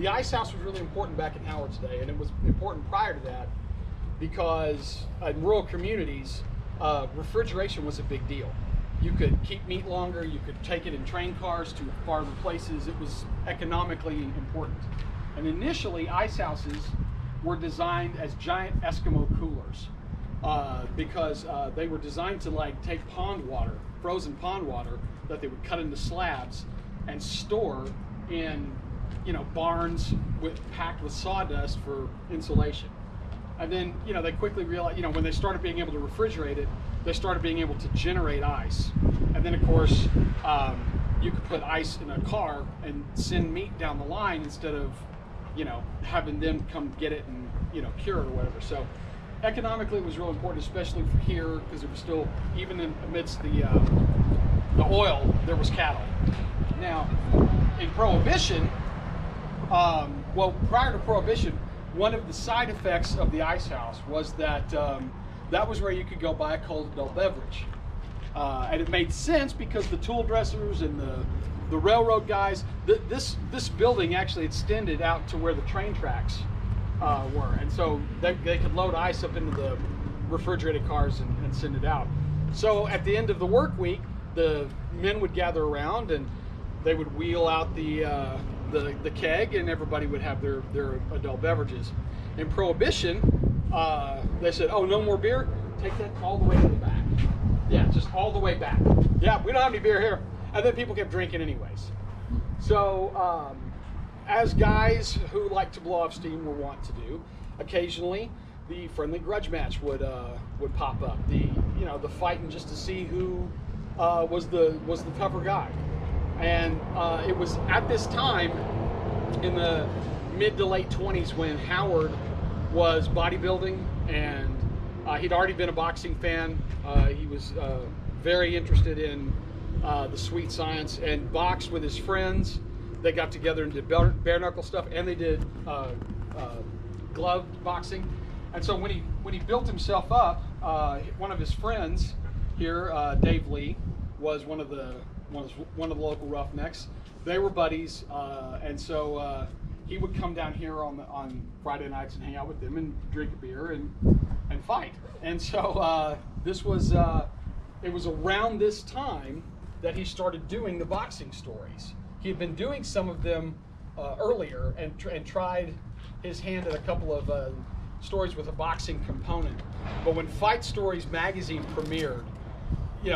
the ice house was really important back in Howard's day, and it was important prior to that because in rural communities, refrigeration was a big deal. You could keep meat longer, you could take it in train cars to farther places. It was economically important. And initially, ice houses were designed as giant Eskimo coolers because they were designed to like take pond water, frozen pond water, that they would cut into slabs and store in, barns packed with sawdust for insulation. And then, they quickly realized, when they started being able to refrigerate it, they started being able to generate ice. And then, of course, you could put ice in a car and send meat down the line instead of, having them come get it and, cure it or whatever. So economically, it was real important, especially for here, because it was still, even amidst the oil, there was cattle. Now, in Prohibition, prior to Prohibition, one of the side effects of the ice house was that that was where you could go buy a cold adult beverage. And it made sense because the tool dressers and the railroad guys, this building actually extended out to where the train tracks were. And so they could load ice up into the refrigerated cars and send it out. So at the end of the work week, the men would gather around and they would wheel out the keg, and everybody would have their adult beverages. In Prohibition, they said, "Oh, no more beer? Take that all the way to the back." Yeah, just all the way back. Yeah, we don't have any beer here. And then people kept drinking anyways. So, as guys who like to blow off steam were wont to do, occasionally the friendly grudge match would pop up. The fighting just to see who was the tougher guy. And it was at this time in the mid to late 20s when Howard was bodybuilding, and he'd already been a boxing fan. He was very interested in the sweet science and boxed with his friends. They got together and did bare knuckle stuff, and they did glove boxing. And so when he built himself up, one of his friends here, Dave Lee, was one of the local Roughnecks. They were buddies, and so he would come down here on Friday nights and hang out with them and drink a beer and fight. And so it was around this time that he started doing the boxing stories. He had been doing some of them earlier and tried his hand at a couple of stories with a boxing component. But when Fight Stories magazine premiered,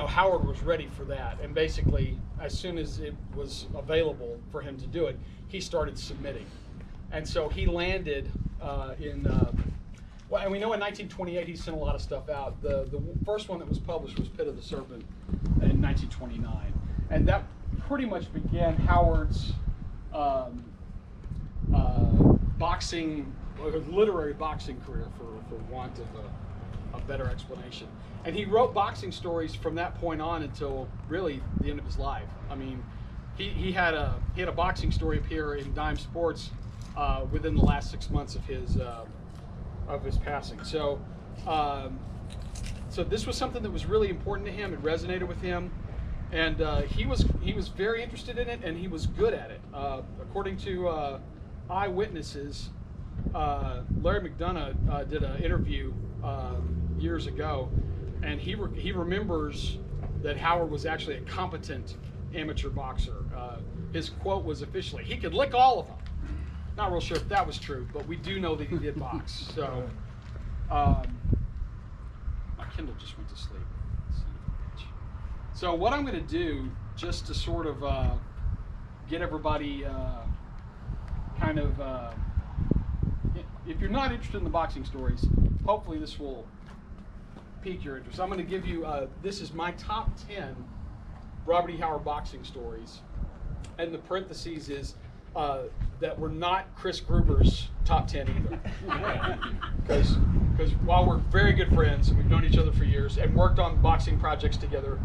Howard was ready for that, and basically, as soon as it was available for him to do it, he started submitting. And so he landed and we know in 1928 he sent a lot of stuff out. The first one that was published was Pit of the Serpent in 1929, and that pretty much began Howard's literary boxing career, for want of a better explanation. And he wrote boxing stories from that point on until really the end of his life. I mean, he had a boxing story appear in Dime Sports within the last 6 months of his passing. So this was something that was really important to him. It resonated with him, and he was very interested in it, and he was good at it. According to eyewitnesses, Larry McDonough did an interview years ago, and he remembers that Howard was actually a competent amateur boxer. His quote was officially, "He could lick all of them." Not real sure if that was true, but we do know that he did box. So my Kindle just went to sleep. So what I'm going to do, just to sort of get everybody if you're not interested in the boxing stories, hopefully this will pique your interest. I'm going to give you, this is my top 10 Robert E. Howard boxing stories, and the parentheses is that were not Chris Gruber's top 10 either. Because while we're very good friends, and we've known each other for years, and worked on boxing projects together,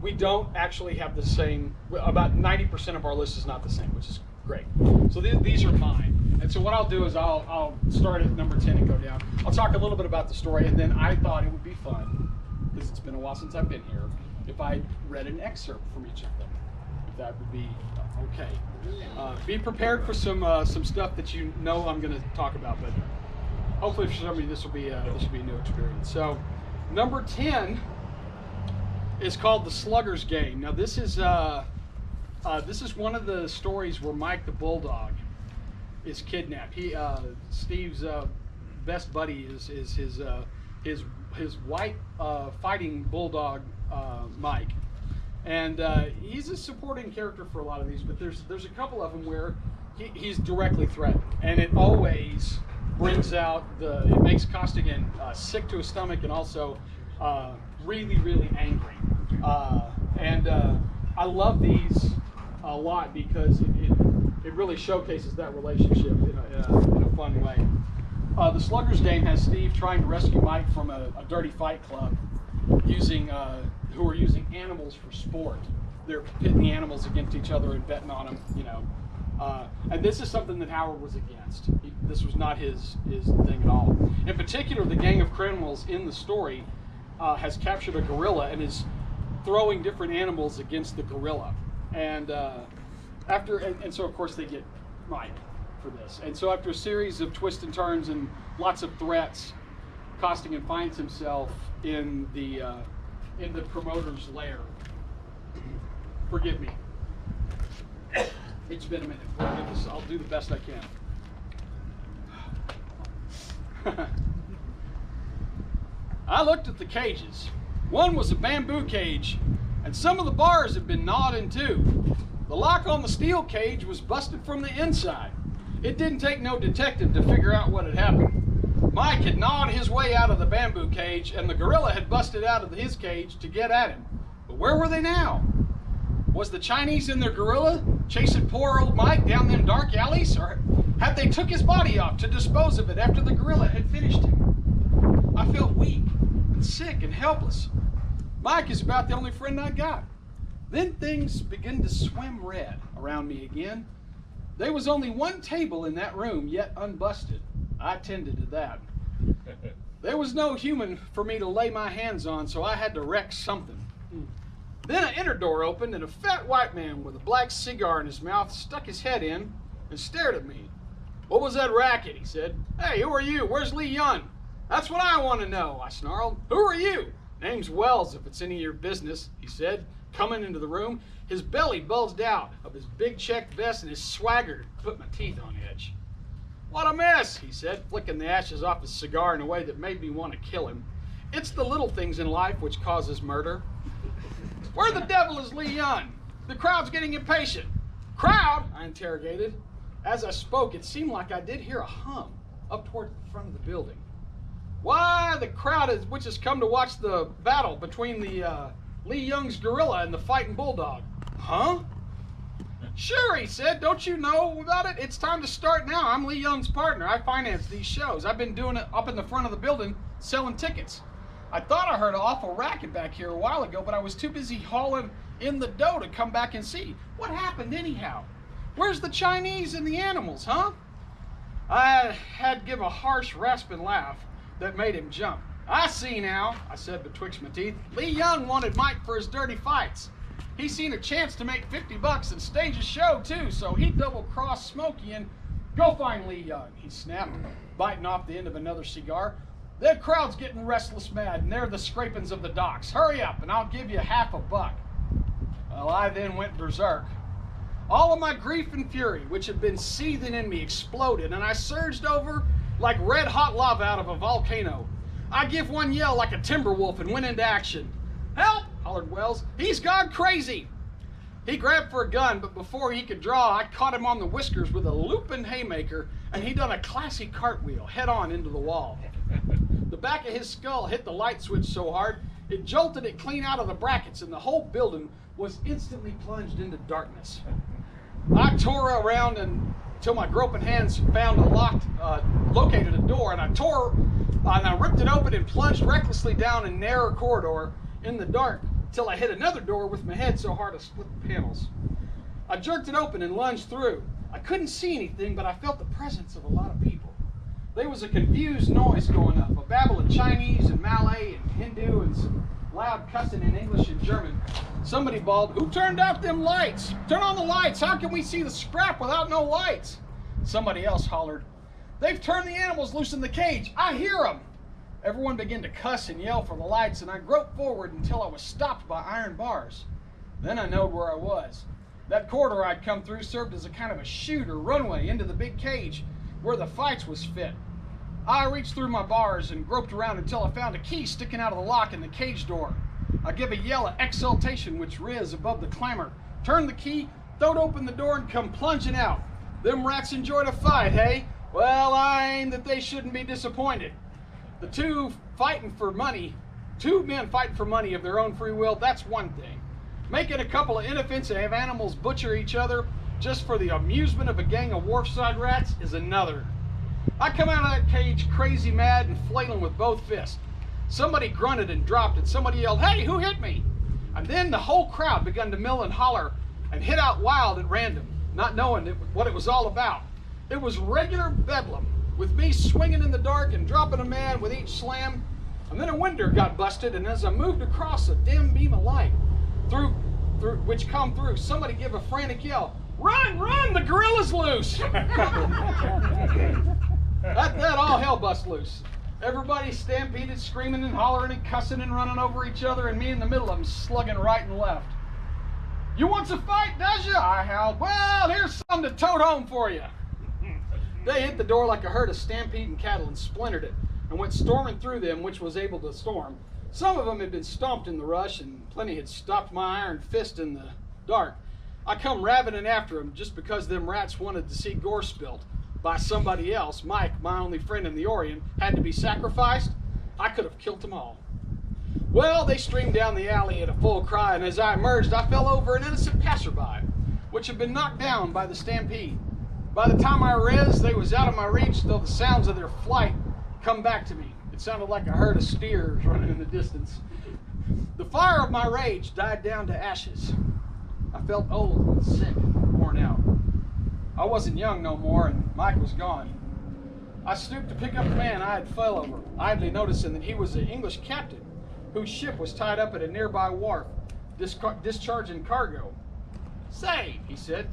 we don't actually have the same, about 90% of our list is not the same, which is great. So these are mine. And so what I'll do is I'll start at number 10 and go down. I'll talk a little bit about the story, and then I thought it would be fun, because it's been a while since I've been here, if I read an excerpt from each of them. think that would be okay. Be prepared for some stuff that you know I'm going to talk about, but hopefully for somebody this will be a new experience. So, number 10 is called The Slugger's Game. Now this is one of the stories where Mike the Bulldog is kidnapped. Steve's best buddy is his white fighting bulldog Mike, and he's a supporting character for a lot of these. But there's a couple of them where he's directly threatened, and it always brings out it makes Costigan sick to his stomach and also really, really angry. I love these a lot because it really showcases that relationship in a fun way. The Slugger's Game has Steve trying to rescue Mike from a dirty fight club who are using animals for sport. They're pitting the animals against each other and betting on them, and this is something that Howard was against. This was not his thing at all. In particular, the gang of criminals in the story has captured a gorilla and is throwing different animals against the gorilla. And so of course they get Mike for this. And so after a series of twists and turns and lots of threats, Costigan finds himself in the promoter's lair. Forgive me. It's been a minute. I'll do the best I can. I looked at the cages. One was a bamboo cage, and some of the bars had been gnawed in two. The lock on the steel cage was busted from the inside. It didn't take no detective to figure out what had happened. Mike had gnawed his way out of the bamboo cage, and the gorilla had busted out of his cage to get at him. But where were they now? Was the Chinese and their gorilla chasing poor old Mike down them dark alleys, or had they took his body off to dispose of it after the gorilla had finished him? I felt weak and sick and helpless. Mike is about the only friend I got. Then things began to swim red around me again. There was only one table in that room yet unbusted. I tended to that. There was no human for me to lay my hands on, so I had to wreck something. Then an inner door opened and a fat white man with a black cigar in his mouth stuck his head in and stared at me. What was that racket? He said. Hey, who are you? Where's Lee Yun? That's what I want to know, I snarled. Who are you? Name's Wells, if it's any of your business, he said, coming into the room. His belly bulged out of his big checked vest and his swagger put my teeth on edge. What a mess, he said, flicking the ashes off his cigar in a way that made me want to kill him. It's the little things in life which causes murder. Where the devil is Lee Yun? The crowd's getting impatient. Crowd? I interrogated. As I spoke, it seemed like I did hear a hum up toward the front of the building. Why, the crowd which has come to watch the battle between the Lee Young's gorilla and the fighting bulldog. Huh? Sure, he said. Don't you know about it? It's time to start now. I'm Lee Young's partner. I finance these shows. I've been doing it up in the front of the building, selling tickets. I thought I heard an awful racket back here a while ago, but I was too busy hauling in the dough to come back and see. What happened anyhow? Where's the Chinese and the animals, huh? I had to give a harsh, rasping laugh that made him jump. I see now, I said betwixt my teeth. Lee Young wanted Mike for his dirty fights. He seen a chance to make $50 and stage a show too, so he double-crossed Smokey and go find Lee Young, he snapped, biting off the end of another cigar. That crowd's getting restless mad, and they're the scrapings of the docks. Hurry up, and I'll give you $50. Well, I then went berserk. All of my grief and fury, which had been seething in me, exploded, and I surged over like red-hot lava out of a volcano. I give one yell like a timber wolf and went into action. Help! Hollered Wells. He's gone crazy! He grabbed for a gun, but before he could draw, I caught him on the whiskers with a looping haymaker, and he done a classy cartwheel, head-on into the wall. The back of his skull hit the light switch so hard, it jolted it clean out of the brackets, and the whole building was instantly plunged into darkness. I tore around until my groping hands found located a door, and I ripped it open and plunged recklessly down a narrow corridor in the dark till I hit another door with my head so hard I split the panels. I jerked it open and lunged through. I couldn't see anything, but I felt the presence of a lot of people. There was a confused noise going up, a babble of Chinese and Malay and Hindu and some loud cussing in English and German. Somebody bawled, "Who turned out them lights? Turn on the lights. How can we see the scrap without no lights?" Somebody else hollered, "They've turned the animals loose in the cage. I hear them." Everyone began to cuss and yell for the lights, and I groped forward until I was stopped by iron bars. Then I knowed where I was. That corridor I'd come through served as a kind of a chute or runway into the big cage where the fights was fit. I reached through my bars and groped around until I found a key sticking out of the lock in the cage door. I gave a yell of exultation which riz above the clamor, turned the key, throwed open the door, and come plunging out. Them rats enjoyed a fight, hey? Well, I aimed that they shouldn't be disappointed. The two men fighting for money of their own free will, that's one thing. Making a couple of inoffensive animals butcher each other just for the amusement of a gang of wharfside rats is another. I come out of that cage crazy mad and flailing with both fists. Somebody grunted and dropped, and somebody yelled, "Hey, who hit me?" And then the whole crowd begun to mill and holler and hit out wild at random, not knowing what it was all about. It was regular bedlam, with me swinging in the dark and dropping a man with each slam. And then a window got busted, and as I moved across a dim beam of light, which come through, somebody gave a frantic yell, "Run, run, the gorilla's loose!" That all hell bust loose. Everybody stampeded, screaming and hollering and cussing and running over each other, and me in the middle of them slugging right and left. "You wants a fight, does ya?" I howled. "Well, here's something to tote home for you." They hit the door like a herd of stampeding cattle and splintered it and went storming through them, which was able to storm. Some of them had been stomped in the rush, and plenty had stopped my iron fist in the dark. I come ravening after them just because them rats wanted to see gore spilt by somebody else. Mike, my only friend in the Orient, had to be sacrificed. I could have killed them all. Well, they streamed down the alley at a full cry, and as I emerged, I fell over an innocent passerby, which had been knocked down by the stampede. By the time I riz, they was out of my reach, though the sounds of their flight come back to me. It sounded like a herd of steers running in the distance. The fire of my rage died down to ashes. I felt old and sick and worn out. I wasn't young no more, and Mike was gone. I stooped to pick up the man I had fell over, idly noticing that he was an English captain whose ship was tied up at a nearby wharf, discharging cargo. "Say," he said,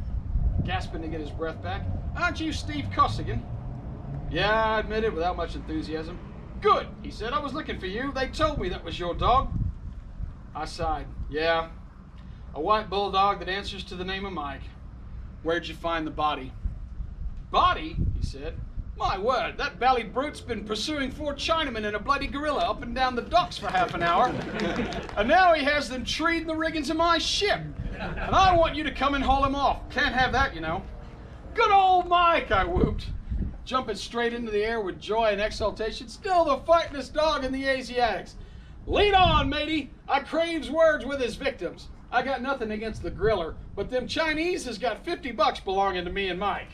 gasping to get his breath back, "aren't you Steve Costigan?" "Yeah," I admitted without much enthusiasm. "Good," he said. "I was looking for you. They told me that was your dog." I sighed. "Yeah, a white bulldog that answers to the name of Mike." "Where'd you find the body?" "Body?" he said. "My word, that bally brute's been pursuing 4 Chinamen and a bloody gorilla up and down the docks for half an hour. And now he has them treed in the riggings of my ship. And I want you to come and haul him off. Can't have that, you know." "Good old Mike," I whooped, jumping straight into the air with joy and exultation. "Still the fightingest dog in the Asiatics. Lead on, matey. I craves words with his victims. I got nothing against the griller, but them Chinese has got $50 belonging to me and Mike."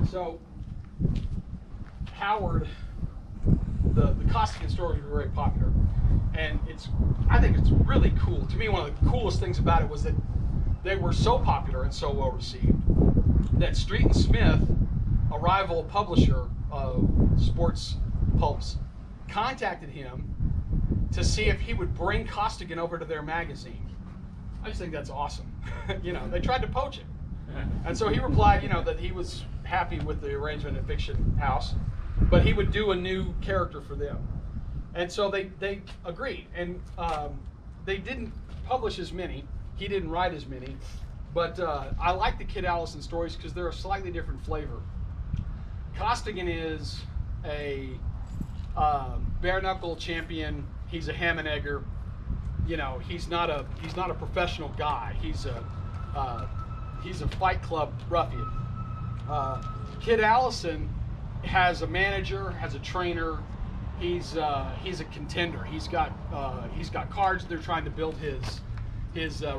So, Howard, the Costigan stories were very popular, and I think it's really cool. To me, one of the coolest things about it was that they were so popular and so well received that Street and Smith, a rival publisher of sports pulps, contacted him to see if he would bring Costigan over to their magazine. I just think that's awesome. They tried to poach him. And so he replied, that he was happy with the arrangement at Fiction House, but he would do a new character for them. And so they agreed. And they didn't publish as many. He didn't write as many. But I like the Kid Allison stories because they're a slightly different flavor. Costigan is a bare knuckle champion. He's a ham and egger. He's not a professional guy. He's a Fight Club ruffian. Kid Allison has a manager, has a trainer. He's a contender. He's got cards. They're trying to build his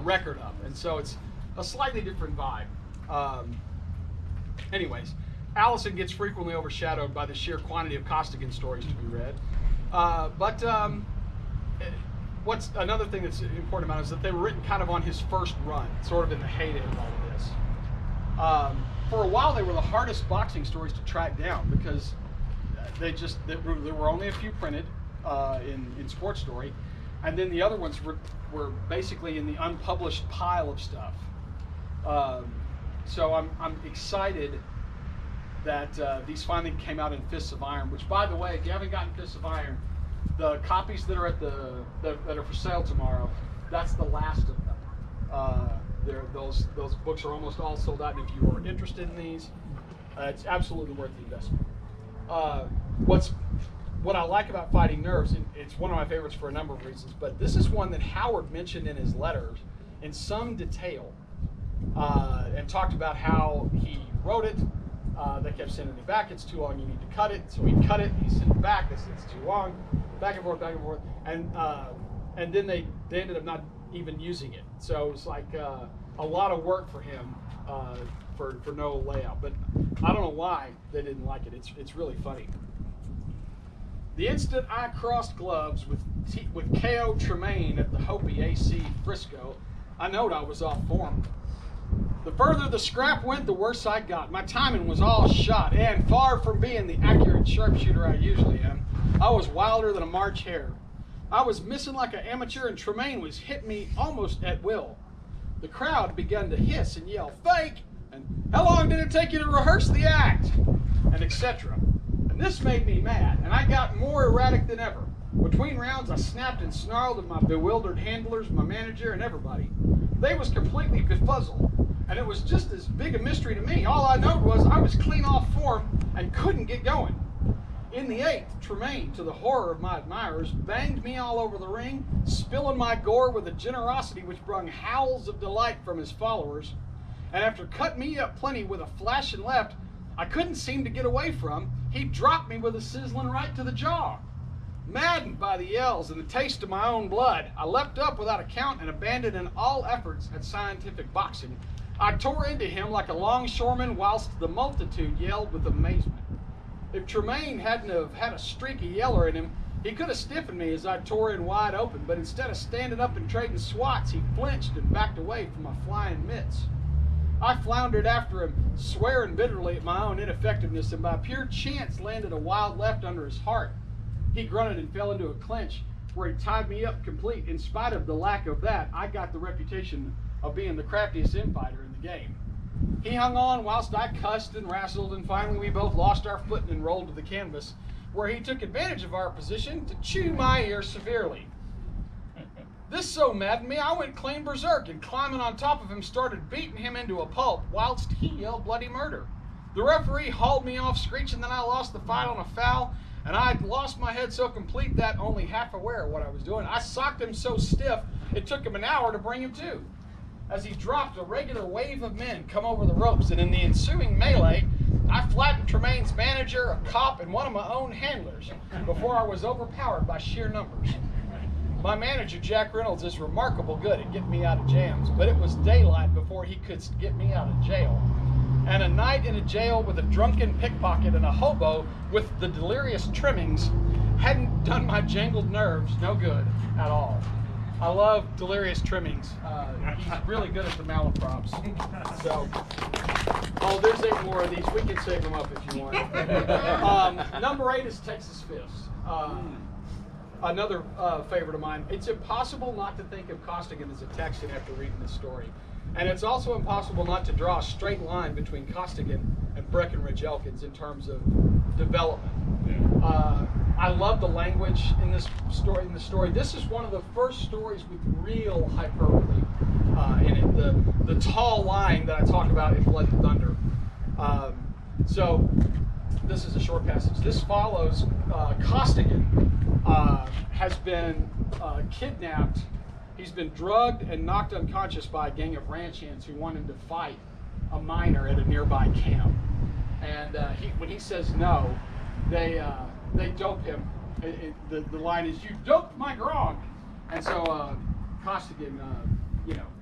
record up, and so it's a slightly different vibe. Anyways, Allison gets frequently overshadowed by the sheer quantity of Costigan stories to be read. What's another thing that's important about it is that they were written kind of on his first run, sort of in the heyday of all of this. for a while they were the hardest boxing stories to track down because there were only a few printed in Sports Story, and then the other ones were basically in the unpublished pile of stuff. So I'm excited that these finally came out in Fists of Iron. Which, by the way, if you haven't gotten Fists of Iron, the copies that are at that are for sale tomorrow, that's the last of them. Those books are almost all sold out, and if you are interested in these, it's absolutely worth the investment. What I like about Fighting Nerves, and it's one of my favorites for a number of reasons, but this is one that Howard mentioned in his letters in some detail, and talked about how he wrote it. They kept sending it back. It's too long. You need to cut it. So he cut it. He sent it back. They said it's too long. Back and forth, and then they ended up not even using it. So it was like a lot of work for him for no layout. But I don't know why they didn't like it. It's really funny. The instant I crossed gloves with K.O. Tremaine at the Hopi AC Frisco, I knowed I was off form. The further the scrap went, the worse I got. My timing was all shot, and far from being the accurate sharpshooter I usually am, I was wilder than a March hare. I was missing like an amateur, and Tremaine was hitting me almost at will. The crowd began to hiss and yell, "Fake!" and "How long did it take you to rehearse the act?" and etc. And this made me mad, and I got more erratic than ever. Between rounds, I snapped and snarled at my bewildered handlers, my manager, and everybody. They was completely befuzzled, and it was just as big a mystery to me. All I knowed was I was clean off form and couldn't get going. In the 8th, Tremaine, to the horror of my admirers, banged me all over the ring, spilling my gore with a generosity which brung howls of delight from his followers. And after cutting me up plenty with a flashing left I couldn't seem to get away from, he dropped me with a sizzling right to the jaw. Maddened by the yells and the taste of my own blood, I leapt up without a count and abandoning all efforts at scientific boxing. I tore into him like a longshoreman whilst the multitude yelled with amazement. If Tremaine hadn't have had a streaky yeller in him, he could have stiffened me as I tore in wide open, but instead of standing up and trading swats, he flinched and backed away from my flying mitts. I floundered after him, swearing bitterly at my own ineffectiveness, and by pure chance landed a wild left under his heart. He grunted and fell into a clinch, where he tied me up complete. In spite of the lack of that, I got the reputation of being the craftiest infighter in the game. He hung on whilst I cussed and wrestled, and finally we both lost our footing and rolled to the canvas, where he took advantage of our position to chew my ear severely. This so maddened me, I went clean berserk, and climbing on top of him started beating him into a pulp whilst he yelled bloody murder. The referee hauled me off screeching that I lost the fight on a foul, and I had lost my head so complete that, only half aware of what I was doing, I socked him so stiff it took him an hour to bring him to. As he dropped, a regular wave of men come over the ropes, and in the ensuing melee, I flattened Tremaine's manager, a cop, and one of my own handlers before I was overpowered by sheer numbers. My manager, Jack Reynolds, is remarkable good at getting me out of jams, but it was daylight before he could get me out of jail. And a night in a jail with a drunken pickpocket and a hobo with the delirious trimmings hadn't done my jangled nerves no good at all. I love delirious trimmings. He's really good at the malaprops. So, there's 8 more of these. We can save them up if you want. Number 8 is Texas Fists. Another favorite of mine. It's impossible not to think of Costigan as a Texan after reading this story. And it's also impossible not to draw a straight line between Costigan and Breckenridge Elkins in terms of development. I love the language in this story. This is one of the first stories with real hyperbole in it. The tall line that I talk about in Blood and Thunder. So this is a short passage. This follows Costigan has been kidnapped. He's been drugged and knocked unconscious by a gang of ranch hands who want him to fight a miner at a nearby camp. And when he says no, they dope him. The line is, "You doped my grog," and so Costigan,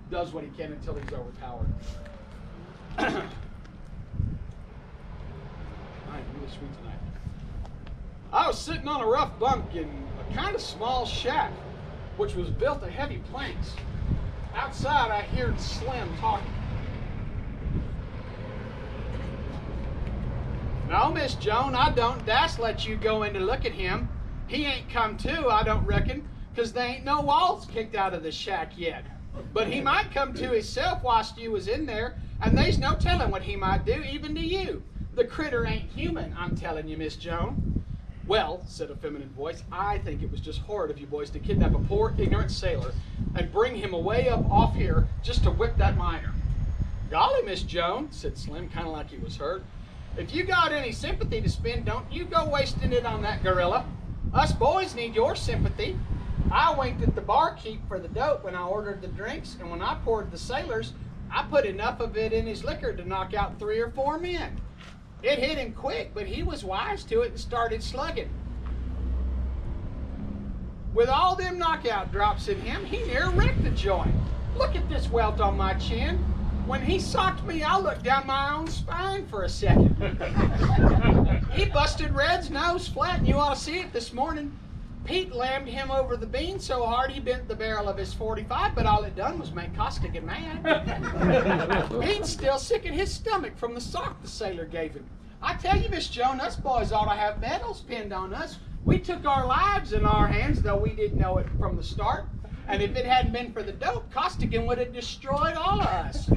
does what he can until he's overpowered. I'm really sweet tonight. I was sitting on a rough bunk in a kind of small shack, which was built of heavy planks. Outside, I heard Slim talking. No, Miss Joan, I don't dast let you go in to look at him. He ain't come to, I don't reckon, 'cause there ain't no walls kicked out of the shack yet. But he might come to himself whilst you was in there, and they's no telling what he might do, even to you. The critter ain't human, I'm telling you, Miss Joan. Well, said a feminine voice, I think it was just horrid of you boys to kidnap a poor, ignorant sailor and bring him away up off here just to whip that miner. Golly, Miss Joan, said Slim, kind of like he was hurt. If you got any sympathy to spend, don't you go wasting it on that gorilla. Us boys need your sympathy. I winked at the barkeep for the dope when I ordered the drinks, and when I poured the sailors, I put enough of it in his liquor to knock out 3 or 4 men. It hit him quick, but he was wise to it and started slugging. With all them knockout drops in him, he near wrecked the joint. Look at this welt on my chin. When he socked me, I looked down my own spine for a second. He busted Red's nose flat, and you ought to see it this morning. Pete lammed him over the bean so hard he bent the barrel of his .45, but all it done was make Costigan mad. Pete's still sick in his stomach from the sock the sailor gave him. I tell you, Miss Joan, us boys ought to have medals pinned on us. We took our lives in our hands, though we didn't know it from the start. And if it hadn't been for the dope, Costigan would have destroyed all of us.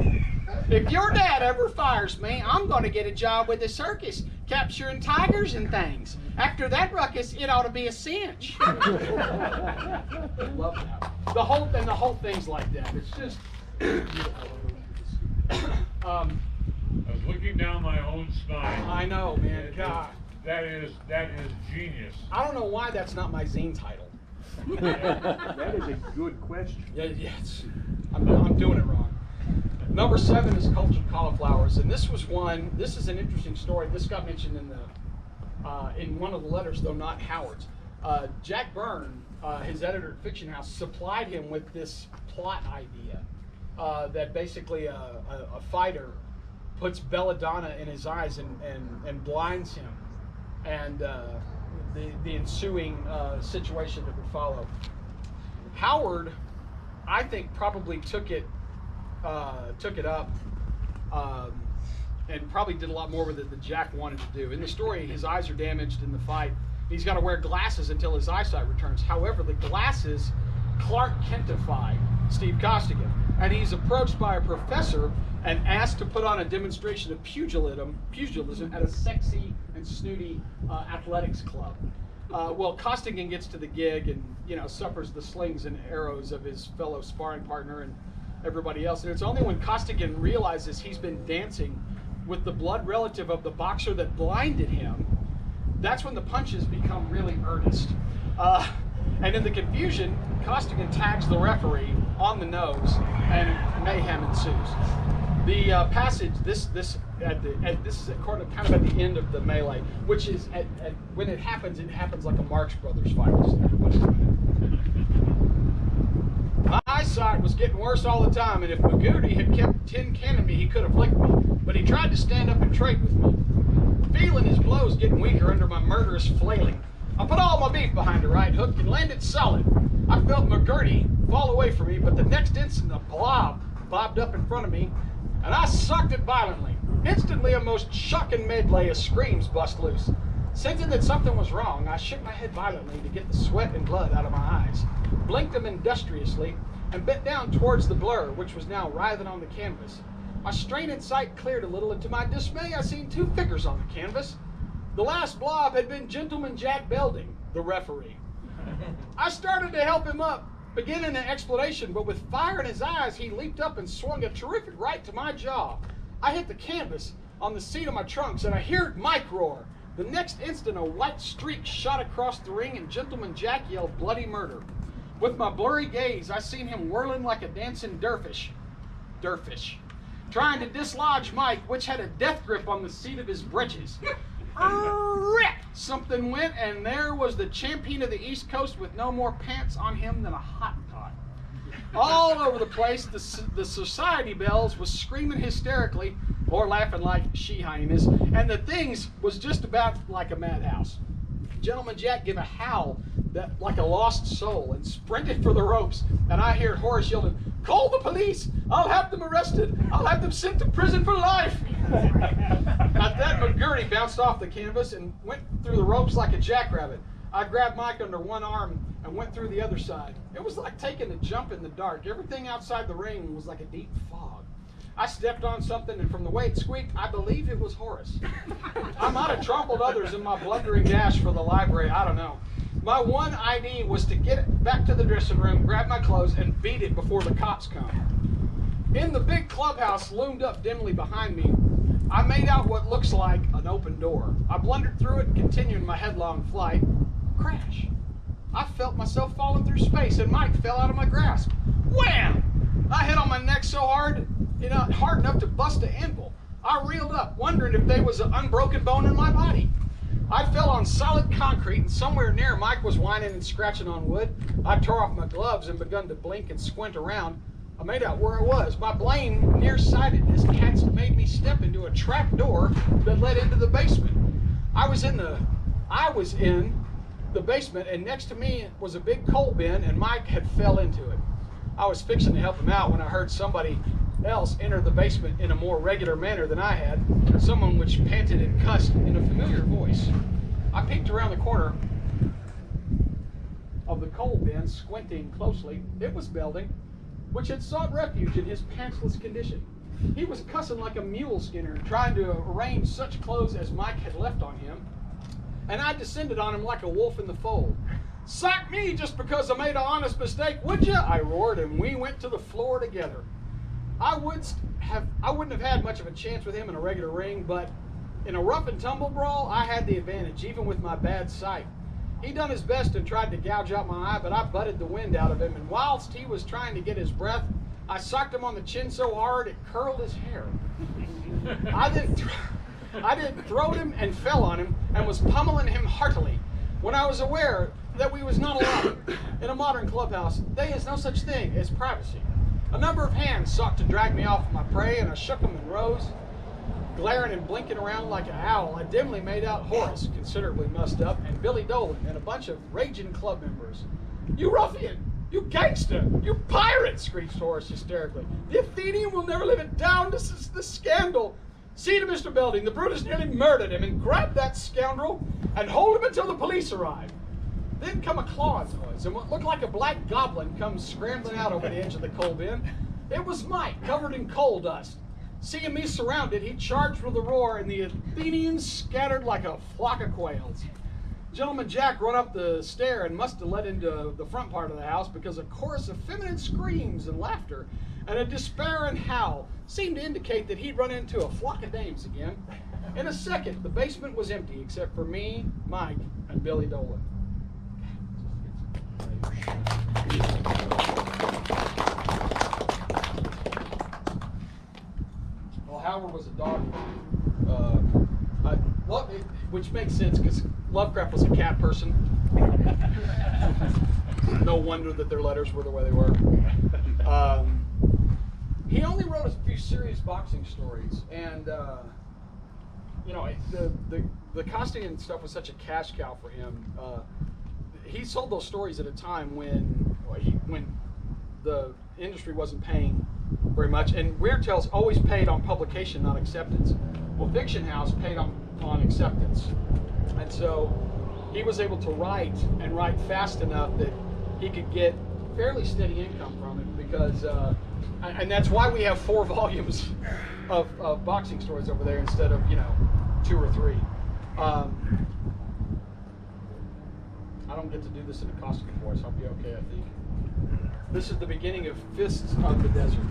If your dad ever fires me, I'm going to get a job with the circus, capturing tigers and things. After that ruckus, it ought to be a cinch. Love that. The whole thing's like that. It's just. I was looking down my own spine. I know, man. God. That is genius. I don't know why that's not my zine title. That is a good question. Yeah, I'm doing it wrong. Number 7 is cultured cauliflowers, and this is an interesting story. This got mentioned in one of the letters, though not Howard's. Jack Byrne, his editor at Fiction House, supplied him with this plot idea that basically a fighter puts belladonna in his eyes and blinds him, and the ensuing situation that would follow. Howard, I think, probably took it up and probably did a lot more with it than Jack wanted to do. In the story, his eyes are damaged in the fight. He's got to wear glasses until his eyesight returns. However, the glasses Clark Kentify Steve Costigan, and he's approached by a professor and asked to put on a demonstration of pugilism at a sexy and snooty athletics club. Well, Costigan gets to the gig and suffers the slings and arrows of his fellow sparring partner and everybody else. And it's only when Costigan realizes he's been dancing with the blood relative of the boxer that blinded him, that's when the punches become really earnest. And in the confusion, Costigan tags the referee on the nose, and mayhem ensues. The passage, this is kind of at the end of the melee, which is when it happens like a Marx Brothers fight. My eyesight was getting worse all the time, and if Magooty had kept tin canning me, he could have licked me. But he tried to stand up and trade with me. Feeling his blows getting weaker under my murderous flailing, I put all my beef behind a right hook and landed solid. I felt McGurdy fall away from me, but the next instant a blob bobbed up in front of me, and I sucked it violently. Instantly, a most shocking medley of screams bust loose. Sensing that something was wrong, I shook my head violently to get the sweat and blood out of my eyes, blinked them industriously, and bent down towards the blur, which was now writhing on the canvas. My strained sight cleared a little, and to my dismay, I seen 2 figures on the canvas. The last blob had been Gentleman Jack Belding, the referee. I started to help him up, beginning an explanation, but with fire in his eyes, he leaped up and swung a terrific right to my jaw. I hit the canvas on the seat of my trunks, and I heard Mike roar. The next instant, a white streak shot across the ring, and Gentleman Jack yelled bloody murder. With my blurry gaze, I seen him whirling like a dancing dervish, trying to dislodge Mike, which had a death grip on the seat of his breeches. Rip! Something went, and there was the champion of the East Coast with no more pants on him than a Hottentot. All over the place, the society bells was screaming hysterically, or laughing like she-hyenas, and the things was just about like a madhouse. Gentleman Jack gave a howl that like a lost soul and sprinted for the ropes, and I heard Horace yelling, "Call the police! I'll have them arrested! I'll have them sent to prison for life!" At that, McGurty bounced off the canvas and went through the ropes like a jackrabbit. I grabbed Mike under one arm and went through the other side. It was like taking a jump in the dark. Everything outside the ring was like a deep fog. I stepped on something, and from the way it squeaked, I believe it was Horace. I might have trampled others in my blundering dash for the library, I don't know. My one idea was to get back to the dressing room, grab my clothes, and beat it before the cops come. In the big clubhouse loomed up dimly behind me, I made out what looks like an open door. I blundered through it and continued my headlong flight. Crash. I felt myself falling through space, and Mike fell out of my grasp. Wham! I hit on my neck so hard, hard enough to bust an anvil. I reeled up, wondering if there was an unbroken bone in my body. I fell on solid concrete, and somewhere near Mike was whining and scratching on wood. I tore off my gloves and begun to blink and squint around. I made out where I was. My blame nearsightedness had made me step into a trap door that led into the basement. I was in the basement, and next to me was a big coal bin, and Mike had fell into it. I was fixing to help him out when I heard somebody else enter the basement in a more regular manner than I had, someone which panted and cussed in a familiar voice. I peeked around the corner of the coal bin, squinting closely. It was Belding, which had sought refuge in his pantsless condition. He was cussing like a mule skinner, trying to arrange such clothes as Mike had left on him, and I descended on him like a wolf in the fold. Sack me just because I made an honest mistake, would ya? I roared, and we went to the floor together. I wouldn't have had much of a chance with him in a regular ring, but in a rough and tumble brawl, I had the advantage, even with my bad sight. He done his best and tried to gouge out my eye, but I butted the wind out of him, and whilst he was trying to get his breath, I socked him on the chin so hard it curled his hair. I then throwed him and fell on him and was pummeling him heartily. When I was aware that we was not allowed in a modern clubhouse, there is no such thing as privacy. A number of hands sought to drag me off of my prey, and I shook them and rose, glaring and blinking around like an owl. I dimly made out Horace, considerably mussed up, and Billy Dolan, and a bunch of raging club members. "You ruffian! You gangster! You pirate!" screeched Horace hysterically. "The Athenian will never live it down. This is the scandal. See to Mr. Belding, the brute has nearly murdered him, and grab that scoundrel and hold him until the police arrive." Then come a clawing noise, and what looked like a black goblin comes scrambling out over the edge of the coal bin. It was Mike, covered in coal dust. Seeing me surrounded, he charged with a roar, and the Athenians scattered like a flock of quails. Gentleman Jack run up the stair and must have led into the front part of the house, because a chorus of feminine screams and laughter and a despairing howl seemed to indicate that he'd run into a flock of dames again. In a second, the basement was empty except for me, Mike, and Billy Dolan. Well, Howard was a dog, which makes sense because Lovecraft was a cat person. No wonder that their letters were the way they were. He only wrote a few serious boxing stories, and the Costigan stuff was such a cash cow for him. He sold those stories at a time when the industry wasn't paying very much, and Weird Tales always paid on publication, not acceptance. Well, Fiction House paid on acceptance, and so he was able to write fast enough that he could get fairly steady income from it, because and that's why we have 4 volumes of boxing stories over there instead of 2 or 3. I don't get to do this in a Costigan voice. I'll be okay, I think. This is the beginning of Fists of the Desert.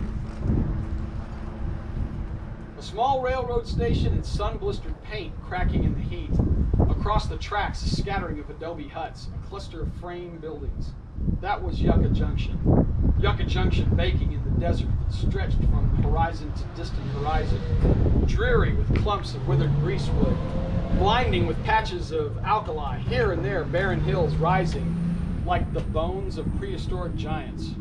A small railroad station in sun-blistered paint cracking in the heat. Across the tracks, a scattering of adobe huts, a cluster of frame buildings. That was Yucca Junction. Yucca Junction baking in the desert that stretched from horizon to distant horizon. Dreary with clumps of withered greasewood. Blinding with patches of alkali, here and there barren hills rising like the bones of prehistoric giants.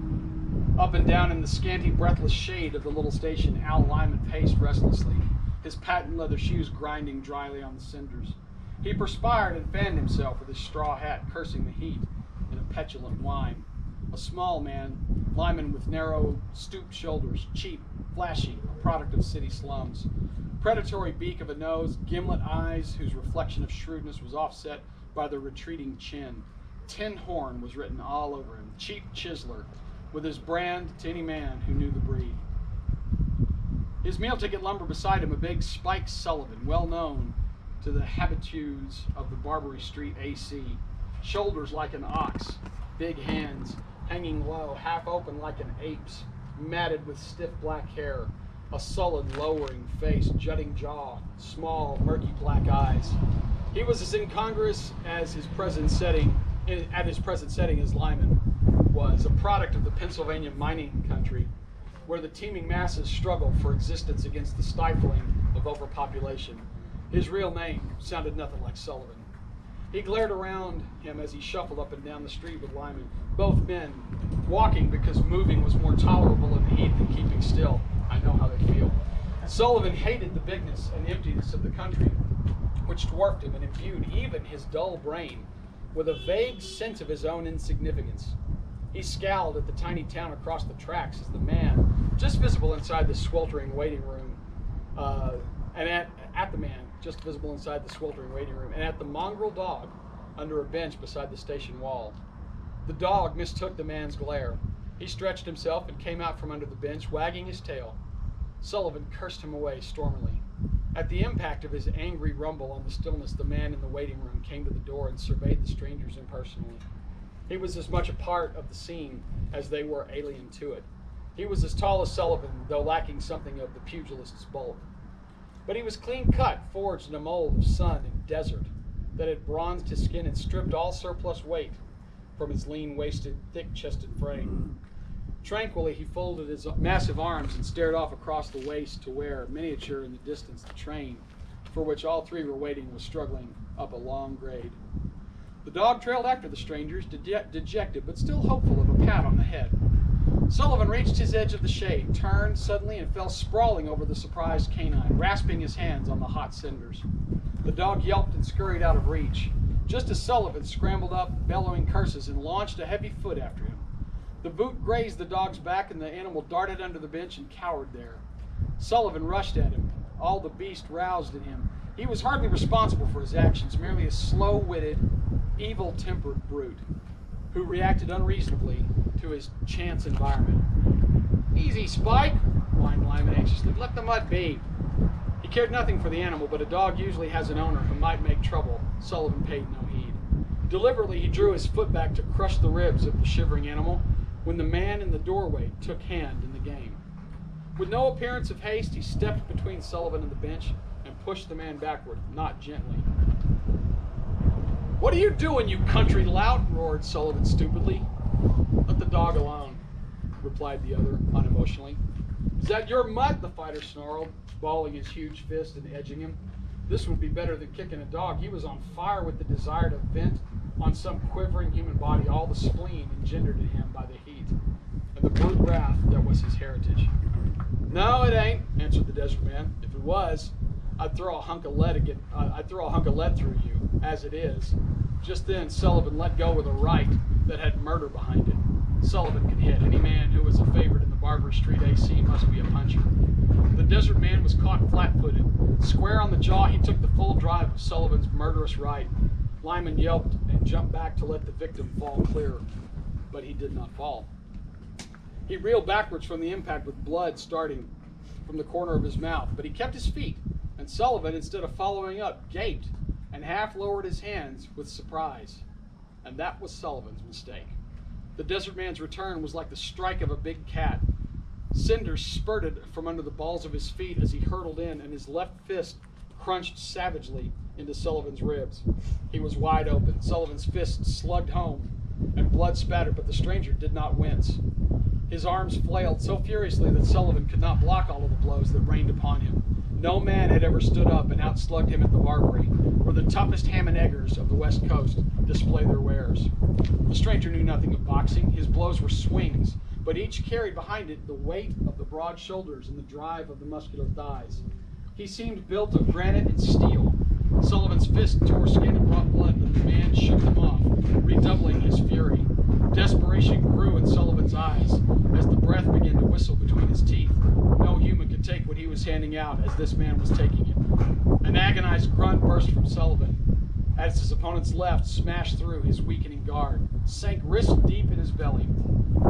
Up and down in the scanty, breathless shade of the little station, Al Lyman paced restlessly, his patent leather shoes grinding dryly on the cinders. He perspired and fanned himself with his straw hat, cursing the heat in a petulant whine. A small man, Lyman with narrow, stooped shoulders, cheap, flashy, a product of city slums. Predatory beak of a nose, gimlet eyes whose reflection of shrewdness was offset by the retreating chin. Tin Horn was written all over him, cheap chiseler, with his brand to any man who knew the breed. His meal ticket lumbered beside him a big Spike Sullivan, well known to the habitues of the Barbary Street AC. Shoulders like an ox, big hands hanging low, half open like an ape's, matted with stiff black hair, a sullen, lowering face, jutting jaw, small, murky black eyes. He was as incongruous as his present setting as Lyman was, a product of the Pennsylvania mining country, where the teeming masses struggle for existence against the stifling of overpopulation. His real name sounded nothing like Sullivan. He glared around him as he shuffled up and down the street with Lyman, both men walking because moving was more tolerable in the heat than keeping still. I know how they feel. Sullivan hated the bigness and emptiness of the country, which dwarfed him and imbued even his dull brain with a vague sense of his own insignificance. He scowled at the tiny town across the tracks as the man, just visible inside the sweltering waiting room, and at the man, just visible inside the sweltering waiting room, and at the mongrel dog under a bench beside the station wall. The dog mistook the man's glare. He stretched himself and came out from under the bench, wagging his tail. Sullivan cursed him away stormily. At the impact of his angry rumble on the stillness, the man in the waiting room came to the door and surveyed the strangers impersonally. He was as much a part of the scene as they were alien to it. He was as tall as Sullivan, though lacking something of the pugilist's bulk. But he was clean-cut, forged in a mold of sun and desert that had bronzed his skin and stripped all surplus weight from his lean-waisted, thick-chested frame. Tranquilly, he folded his massive arms and stared off across the waste to where, miniature in the distance, the train, for which all three were waiting, was struggling up a long grade. The dog trailed after the strangers, dejected but still hopeful of a pat on the head. Sullivan reached his edge of the shade, turned suddenly, and fell sprawling over the surprised canine, rasping his hands on the hot cinders. The dog yelped and scurried out of reach, just as Sullivan scrambled up, bellowing curses, and launched a heavy foot after him. The boot grazed the dog's back, and the animal darted under the bench and cowered there. Sullivan rushed at him, all the beast roused in him. He was hardly responsible for his actions, merely a slow-witted, evil-tempered brute who reacted unreasonably to his chance environment. "Easy, Spike," whined Lyman anxiously. "Let the mud be." He cared nothing for the animal, but a dog usually has an owner who might make trouble. Sullivan paid no heed. Deliberately, he drew his foot back to crush the ribs of the shivering animal when the man in the doorway took hand in the game. With no appearance of haste, he stepped between Sullivan and the bench and pushed the man backward, not gently. "What are you doing, you country lout?" roared Sullivan stupidly. "Let the dog alone," replied the other unemotionally. "Is that your mutt?" the fighter snarled, balling his huge fist and edging him. This would be better than kicking a dog. He was on fire with the desire to vent on some quivering human body all the spleen engendered in him by the heat and the brute wrath that was his heritage. "No, it ain't," answered the desert man. "If it was, I'd throw a hunk of lead through you. As it is." Just then, Sullivan let go with a right that had murder behind it. Sullivan could hit. Any man who was a favorite in the Barbary Street AC must be a puncher. The desert man was caught flat-footed. Square on the jaw, he took the full drive of Sullivan's murderous right. Lyman yelped and jumped back to let the victim fall clear, but he did not fall. He reeled backwards from the impact with blood starting from the corner of his mouth, but he kept his feet, and Sullivan, instead of following up, gaped and half lowered his hands with surprise. And that was Sullivan's mistake. The desert man's return was like the strike of a big cat. Cinders spurted from under the balls of his feet as he hurtled in, and his left fist crunched savagely into Sullivan's ribs. He was wide open. Sullivan's fist slugged home, and blood spattered, but the stranger did not wince. His arms flailed so furiously that Sullivan could not block all of the blows that rained upon him. No man had ever stood up and outslugged him at the Barbary, where the toughest ham and eggers of the West Coast display their wares. The stranger knew nothing of boxing. His blows were swings, but each carried behind it the weight of the broad shoulders and the drive of the muscular thighs. He seemed built of granite and steel. Sullivan's fist tore skin and brought blood, but the man shook them off, redoubling his fury. Desperation grew in handing out as this man was taking it. An agonized grunt burst from Sullivan as his opponent's left smashed through his weakening guard, sank wrist deep in his belly.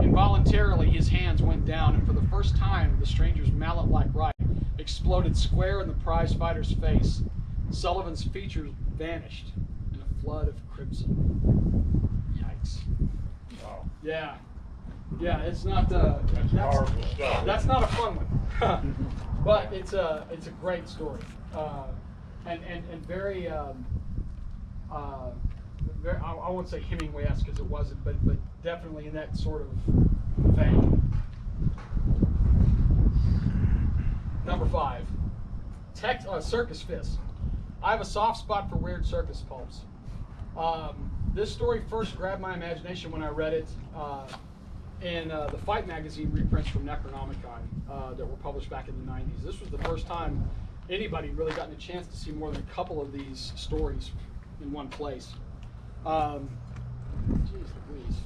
Involuntarily, his hands went down, and for the first time, the stranger's mallet-like right exploded square in the prize fighter's face. Sullivan's features vanished in a flood of crimson. Yikes. Wow. Yeah. Yeah, it's not That's powerful stuff. that's not a fun one. But it's a great story. And very very, I won't say Hemingway-esque because it wasn't, but definitely in that sort of vein. Number 5, Circus Fist. I have a soft spot for weird circus pulps. This story first grabbed my imagination when I read it in the Fight magazine reprints from Necronomicon that were published back in the 90s. This was the first time anybody really gotten a chance to see more than a couple of these stories in one place. Jeez Louise.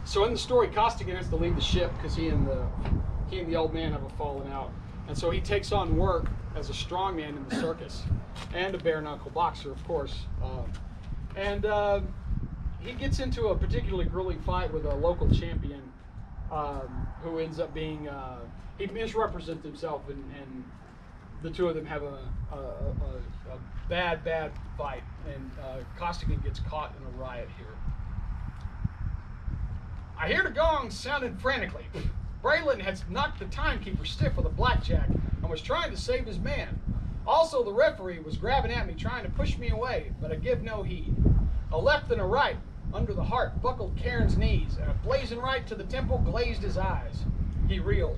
So in the story, Costigan has to leave the ship because he and the old man have a falling out, and so he takes on work as a strongman in the circus and a bare knuckle boxer, of course. He gets into a particularly grueling fight with a local champion who ends up being he misrepresents himself, and the two of them have a bad fight, and Costigan gets caught in a riot here. I hear the gong sounding frantically. Braylon has knocked the timekeeper stiff with a blackjack and was trying to save his man. Also, the referee was grabbing at me, trying to push me away, but I give no heed. A left and a right under the heart buckled Karen's knees, and a blazing right to the temple glazed his eyes. He reeled,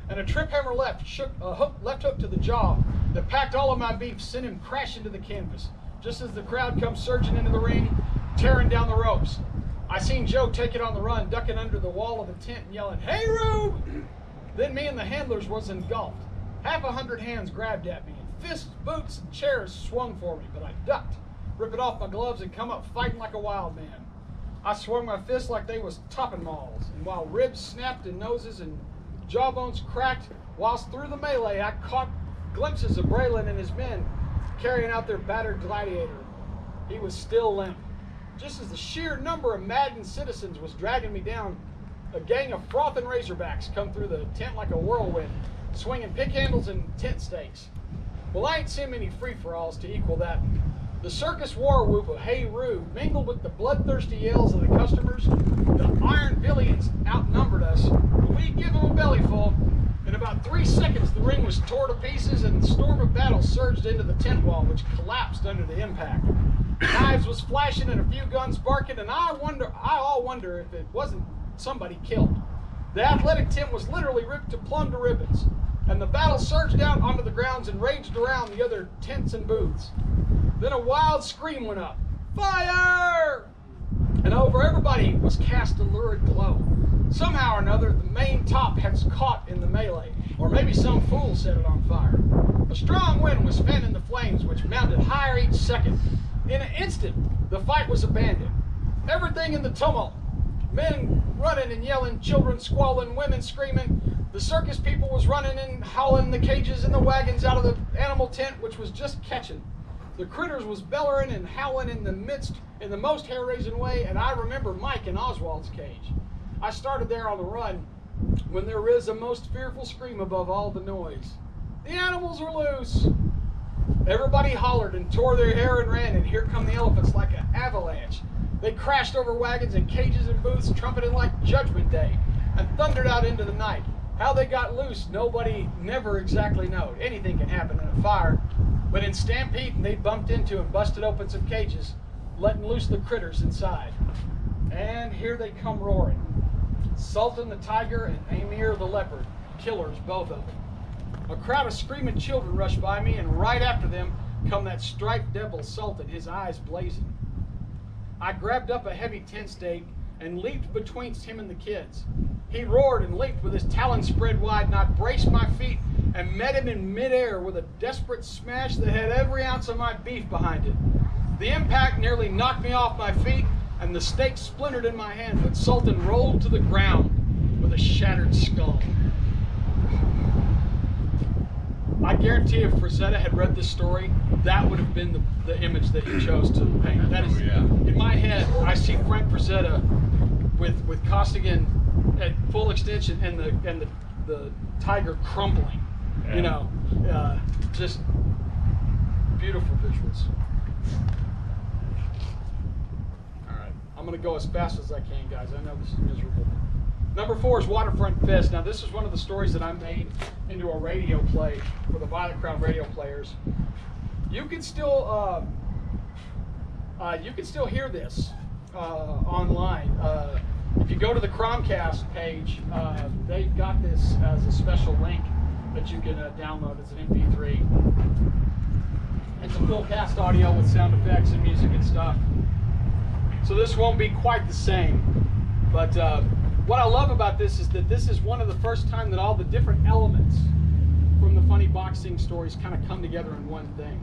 and a trip hammer left shook a left hook to the jaw that packed all of my beef, sent him crashing to the canvas, just as the crowd comes surging into the ring, tearing down the ropes. I seen Joe take it on the run, ducking under the wall of the tent and yelling, "Hey, Rube!" Then me and the handlers was engulfed. 100 hands grabbed at me, and fists, boots, and chairs swung for me, but I ducked, ripping off my gloves and come up fighting like a wild man. I swung my fists like they was topping mauls, and while ribs snapped and noses and jawbones cracked, whilst through the melee I caught glimpses of Braylon and his men carrying out their battered gladiator. He was still limp. Just as the sheer number of maddened citizens was dragging me down, a gang of frothing razorbacks come through the tent like a whirlwind, swinging pick handles and tent stakes. Well, I ain't seen many free-for-alls to equal that. The circus war whoop of "Hey Rube" mingled with the bloodthirsty yells of the customers. The Iron Billions outnumbered us, but we give them a bellyful. In about 3 seconds, the ring was torn to pieces, and the storm of battle surged into the tent wall, which collapsed under the impact. Knives was flashing and a few guns barking, and I all wonder if it wasn't somebody killed. The athletic tent was literally ripped to plumb to ribbons, and the battle surged out onto the grounds and raged around the other tents and booths. Then a wild scream went up, "Fire!" And over everybody was cast a lurid glow. Somehow or another, the main top had caught in the melee, or maybe some fool set it on fire. A strong wind was fanning the flames, which mounted higher each second. In an instant, the fight was abandoned. Everything in the tumult, men running and yelling, children squalling, women screaming. The circus people was running and howling the cages and the wagons out of the animal tent, which was just catching. The critters was bellowing and howling in the most hair-raising way, and I remember Mike in Oswald's cage. I started there on the run when there is a most fearful scream above all the noise. The animals are loose. Everybody hollered and tore their hair and ran, and here come the elephants like an avalanche. They crashed over wagons and cages and booths, trumpeting like Judgment Day, and thundered out into the night. How they got loose, nobody never exactly knowed. Anything can happen in a fire. But in stampeding, they bumped into and busted open some cages, letting loose the critters inside. And here they come roaring. Sultan the tiger and Amir the leopard, killers, both of them. A crowd of screaming children rushed by me, and right after them come that striped devil Sultan, his eyes blazing. I grabbed up a heavy tent stake and leaped betwixt him and the kids. He roared and leaped with his talons spread wide, and I braced my feet and met him in midair with a desperate smash that had every ounce of my beef behind it. The impact nearly knocked me off my feet, and the stake splintered in my hand, but Sultan rolled to the ground with a shattered skull. I guarantee if Frazetta had read this story, that would have been the image that he chose to paint. That is, in my head, I see Frank Frazetta with Costigan at full extension and the tiger crumbling. Yeah. You know, just beautiful visuals. All right, I'm gonna go as fast as I can, guys. I know this is miserable. Number 4 is Waterfront Fest. Now, this is one of the stories that I made into a radio play for the Violet Crown radio players. You can still hear this online. If you go to the Cromcast page, they've got this as a special link that you can download as an MP3. It's a full cast audio with sound effects and music and stuff. So this won't be quite the same, but what I love about this is that this is one of the first time that all the different elements from the funny boxing stories kind of come together in one thing.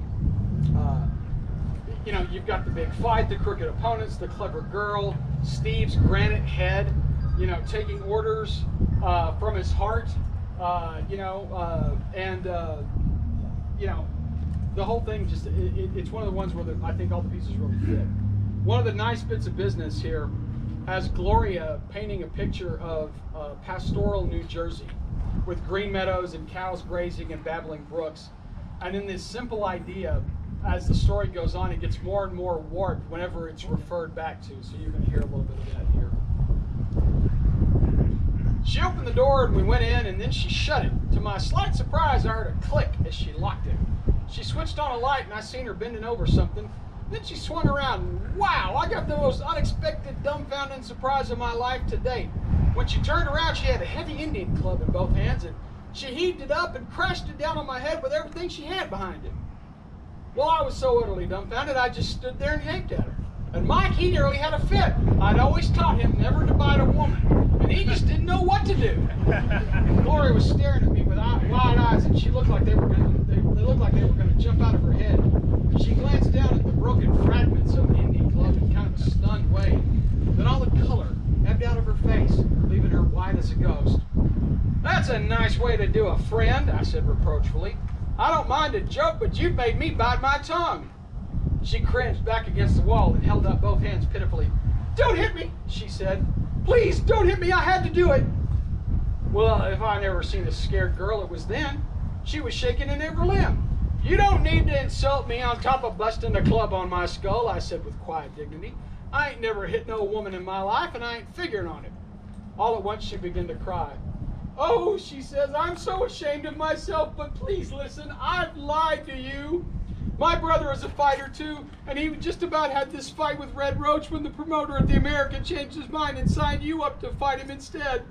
You know, you've got the big fight, the crooked opponents, the clever girl, Steve's granite head, you know, taking orders from his heart, you know, the whole thing just, it's one of the ones where I think all the pieces really fit. One of the nice bits of business here has Gloria painting a picture of pastoral New Jersey with green meadows and cows grazing and babbling brooks. And in this simple idea, as the story goes on, it gets more and more warped whenever it's referred back to. So you're going to hear a little bit of that here. She opened the door and we went in, and then she shut it. To my slight surprise, I heard a click as she locked it. She switched on a light and I seen her bending over something. Then she swung around, and wow, I got the most unexpected, dumbfounding surprise of my life to date. When she turned around, she had a heavy Indian club in both hands, and she heaved it up and crashed it down on my head with everything she had behind it. Well, I was so utterly dumbfounded, I just stood there and gaped at her. And Mike, he nearly had a fit. I'd always taught him never to bite a woman, and he just didn't know what to do. Gloria was staring at me with wide eyes, and she looked like they looked like they were going to jump out of her head. She glanced down at the broken fragments of the Indian club in kind of a stunned way. Then all the color ebbed out of her face, leaving her white as a ghost. "That's a nice way to do a friend," I said reproachfully. "I don't mind a joke, but you've made me bite my tongue." She cringed back against the wall and held up both hands pitifully. "Don't hit me," she said. "Please, don't hit me. I had to do it." Well, if I never seen a scared girl, it was then. She was shaking in every limb. "You don't need to insult me on top of busting a club on my skull," I said with quiet dignity. "I ain't never hit no woman in my life, and I ain't figuring on it." All at once she began to cry. "Oh," she says, "I'm so ashamed of myself, but please listen, I've lied to you. My brother is a fighter too, and he just about had this fight with Red Roach when the promoter at the American changed his mind and signed you up to fight him instead.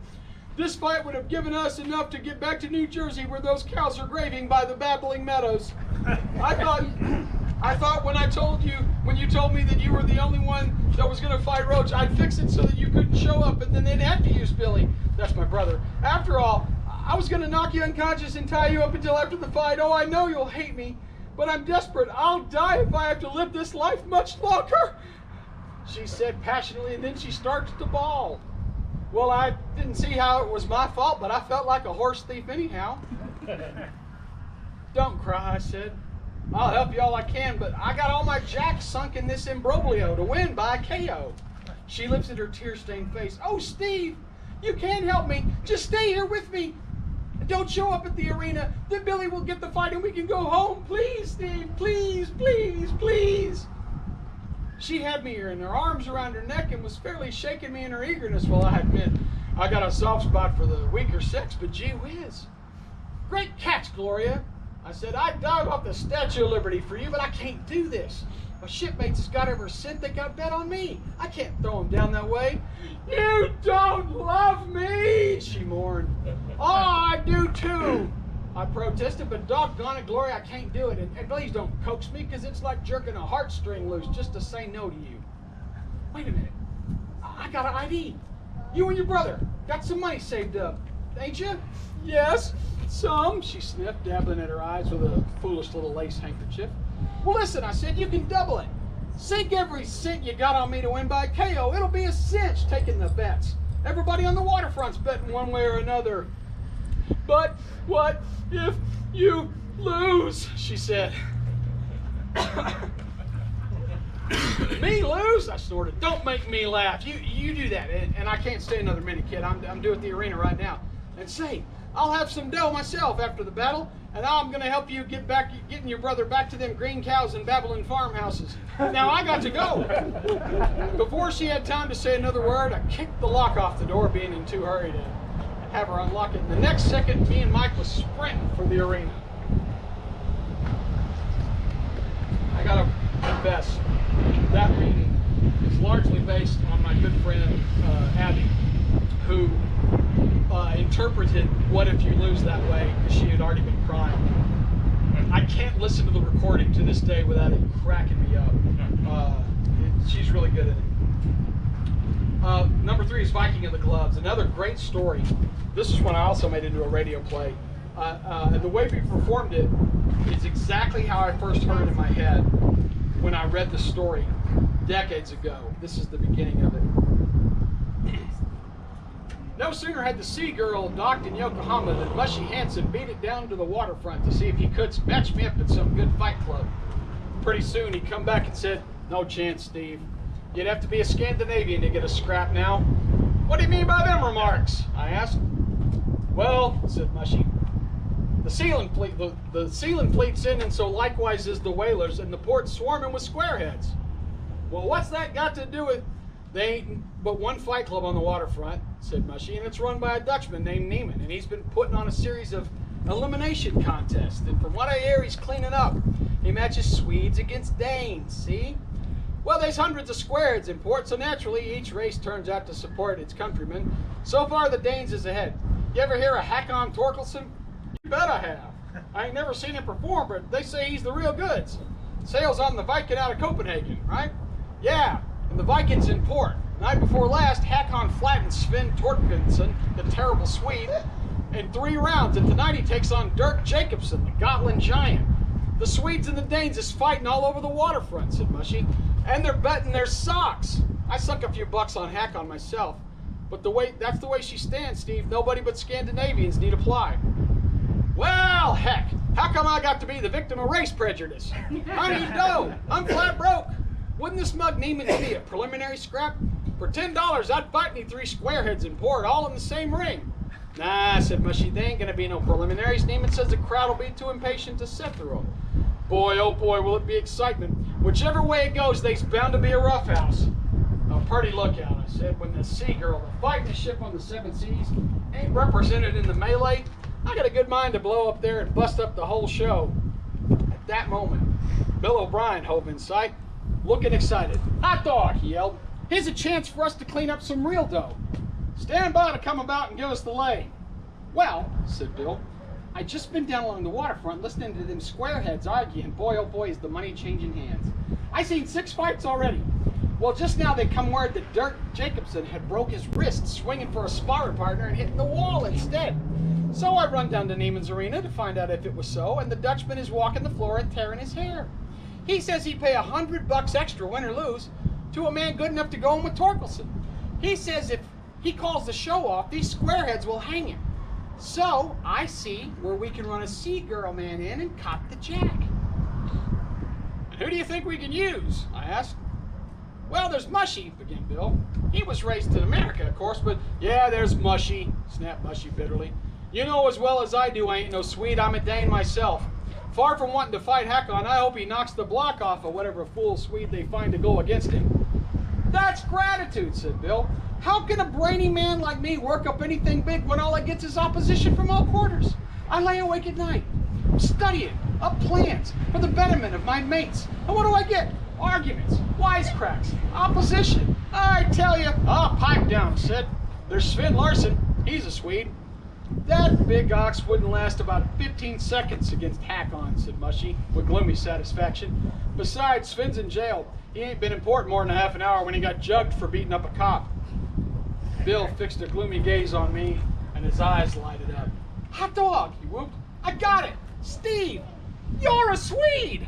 This fight would have given us enough to get back to New Jersey where those cows are grazing by the babbling meadows. I thought when you told me that you were the only one that was going to fight Roach, I'd fix it so that you couldn't show up and then they'd have to use Billy." That's my brother. "After all, I was going to knock you unconscious and tie you up until after the fight. Oh, I know you'll hate me, but I'm desperate. I'll die if I have to live this life much longer," she said passionately, and then she started to bawl. Well, I didn't see how it was my fault, but I felt like a horse thief anyhow. "Don't cry," I said. "I'll help you all I can, but I got all my jacks sunk in this imbroglio to win by a KO." She lifted her tear-stained face. "Oh, Steve, you can help me. Just stay here with me. Don't show up at the arena. Then Billy will get the fight and we can go home. Please, Steve, please, please, please." She had me in her arms around her neck and was fairly shaking me in her eagerness. Well, I admit, I got a soft spot for the weaker sex, but gee whiz. "Great catch, Gloria," I said. "I'd dive off the Statue of Liberty for you, but I can't do this. My shipmates has got every cent they got bet on me. I can't throw them down that way." "You don't love me," she mourned. "Oh, I do too," I protested, "but doggone it, Gloria, I can't do it. And please don't coax me, because it's like jerking a heartstring loose just to say no to you." "Wait a minute. I got an ID. You and your brother got some money saved up, ain't you?" "Yes, some," she sniffed, dabbling at her eyes with a foolish little lace handkerchief. "Well, listen," I said, "you can double it. Sink every cent you got on me to win by KO. It'll be a cinch taking the bets. Everybody on the waterfront's betting one way or another. But what if you lose? She said. Me lose? I snorted. Don't make me laugh. You do that. And I can't stay another minute, kid. I'm due at the arena right now. And say, I'll have some dough myself after the battle, and I'm going to help you getting your brother back to them green cows and Babylon farmhouses. Now I got to go. Before she had time to say another word, I kicked the lock off the door, being in too hurry to have her unlock it. And the next second, me and Mike was sprinting for the arena. I got to confess, that meeting is largely based on my good friend Abby, who interpreted "what if you lose" that way because she had already been crying. I can't listen to the recording to this day without it cracking me up. She's really good at it. Number 3 is Viking of the Gloves. Another great story. This is one I also made into a radio play. And the way we performed it is exactly how I first heard it in my head when I read the story decades ago. This is the beginning of it. No sooner had the Sea Girl docked in Yokohama than Mushy Hansen beat it down to the waterfront to see if he could match me up at some good fight club. Pretty soon he'd come back and said, "No chance, Steve. You'd have to be a Scandinavian to get a scrap now." "What do you mean by them remarks?" I asked. "Well," said Mushy, the sealing fleet's in, and so likewise is the whalers, and the port's swarming with squareheads." "Well, what's that got to do with..." "They ain't but one fight club on the waterfront," said Mushy, "and it's run by a Dutchman named Neiman, and he's been putting on a series of elimination contests, and from what I hear, he's cleaning up. He matches Swedes against Danes, see? Well, there's hundreds of squareheads in port, so naturally each race turns out to support its countrymen. So far, the Danes is ahead. You ever hear of Hakon Torkelson? You bet I have. I ain't never seen him perform, but they say he's the real goods. Sails on the Viking out of Copenhagen, right? Yeah, and the Viking's in port. Night before last, Hakon flattened Sven Torkensson, the terrible Swede, in 3 rounds, and tonight he takes on Dirk Jacobson, the Gotland giant. The Swedes and the Danes is fighting all over the waterfront," said Mushy, "and they're betting their socks. I sunk a few bucks on Hakon myself, but that's the way she stands, Steve. Nobody but Scandinavians need apply." "Well, heck, how come I got to be the victim of race prejudice? I need dough. I'm flat broke. Wouldn't this mug Neiman give me a preliminary scrap? For $10, I'd fight me 3 squareheads in port, all in the same ring." "Nah," said Mushy, "they ain't gonna be no preliminaries. Neiman says the crowd will be too impatient to sit through them. Boy, oh boy, will it be excitement. Whichever way it goes, there's bound to be a roughhouse." "A pretty lookout," I said, "when the Sea Girl, the fighting ship on the 7 seas, ain't represented in the melee. I got a good mind to blow up there and bust up the whole show." At that moment, Bill O'Brien hove in sight, looking excited. "Hot dog," he yelled. "Here's a chance for us to clean up some real dough. Stand by to come about and give us the lay." "Well," said Bill, "I just been down along the waterfront listening to them squareheads arguing. Boy, oh boy, is the money changing hands. I seen 6 fights already. Well, just now they come word that Dirk Jacobson had broke his wrist swinging for a sparring partner and hitting the wall instead. So I run down to Neiman's arena to find out if it was so, and the Dutchman is walking the floor and tearing his hair. He says he'd pay $100 extra, win or lose, to a man good enough to go in with Torkelson. He says if he calls the show off, these squareheads will hang him. So I see where we can run a Sea Girl man in and cop the jack." "Who do you think we can use?" I asked. "Well, there's Mushy," began Bill. "He was raised in America, of course, but..." "Yeah, there's Mushy," snapped Mushy bitterly. "You know as well as I do I ain't no Swede. I'm a Dane myself. Far from wanting to fight Hakon, I hope he knocks the block off of whatever fool Swede they find to go against him." "That's gratitude," said Bill. "How can a brainy man like me work up anything big when all I get is opposition from all quarters? I lay awake at night, studying up plans for the betterment of my mates. And what do I get? Arguments, wisecracks, opposition. I tell you..." "Ah, pipe down," said. "There's Sven Larsson. He's a Swede." "That big ox wouldn't last about 15 seconds against Hakon," said Mushy, with gloomy satisfaction. "Besides, Sven's in jail. He ain't been in port more than a half an hour when he got jugged for beating up a cop." Bill fixed a gloomy gaze on me, and his eyes lighted up. "Hot dog," he whooped. "I got it! Steve, you're a Swede!"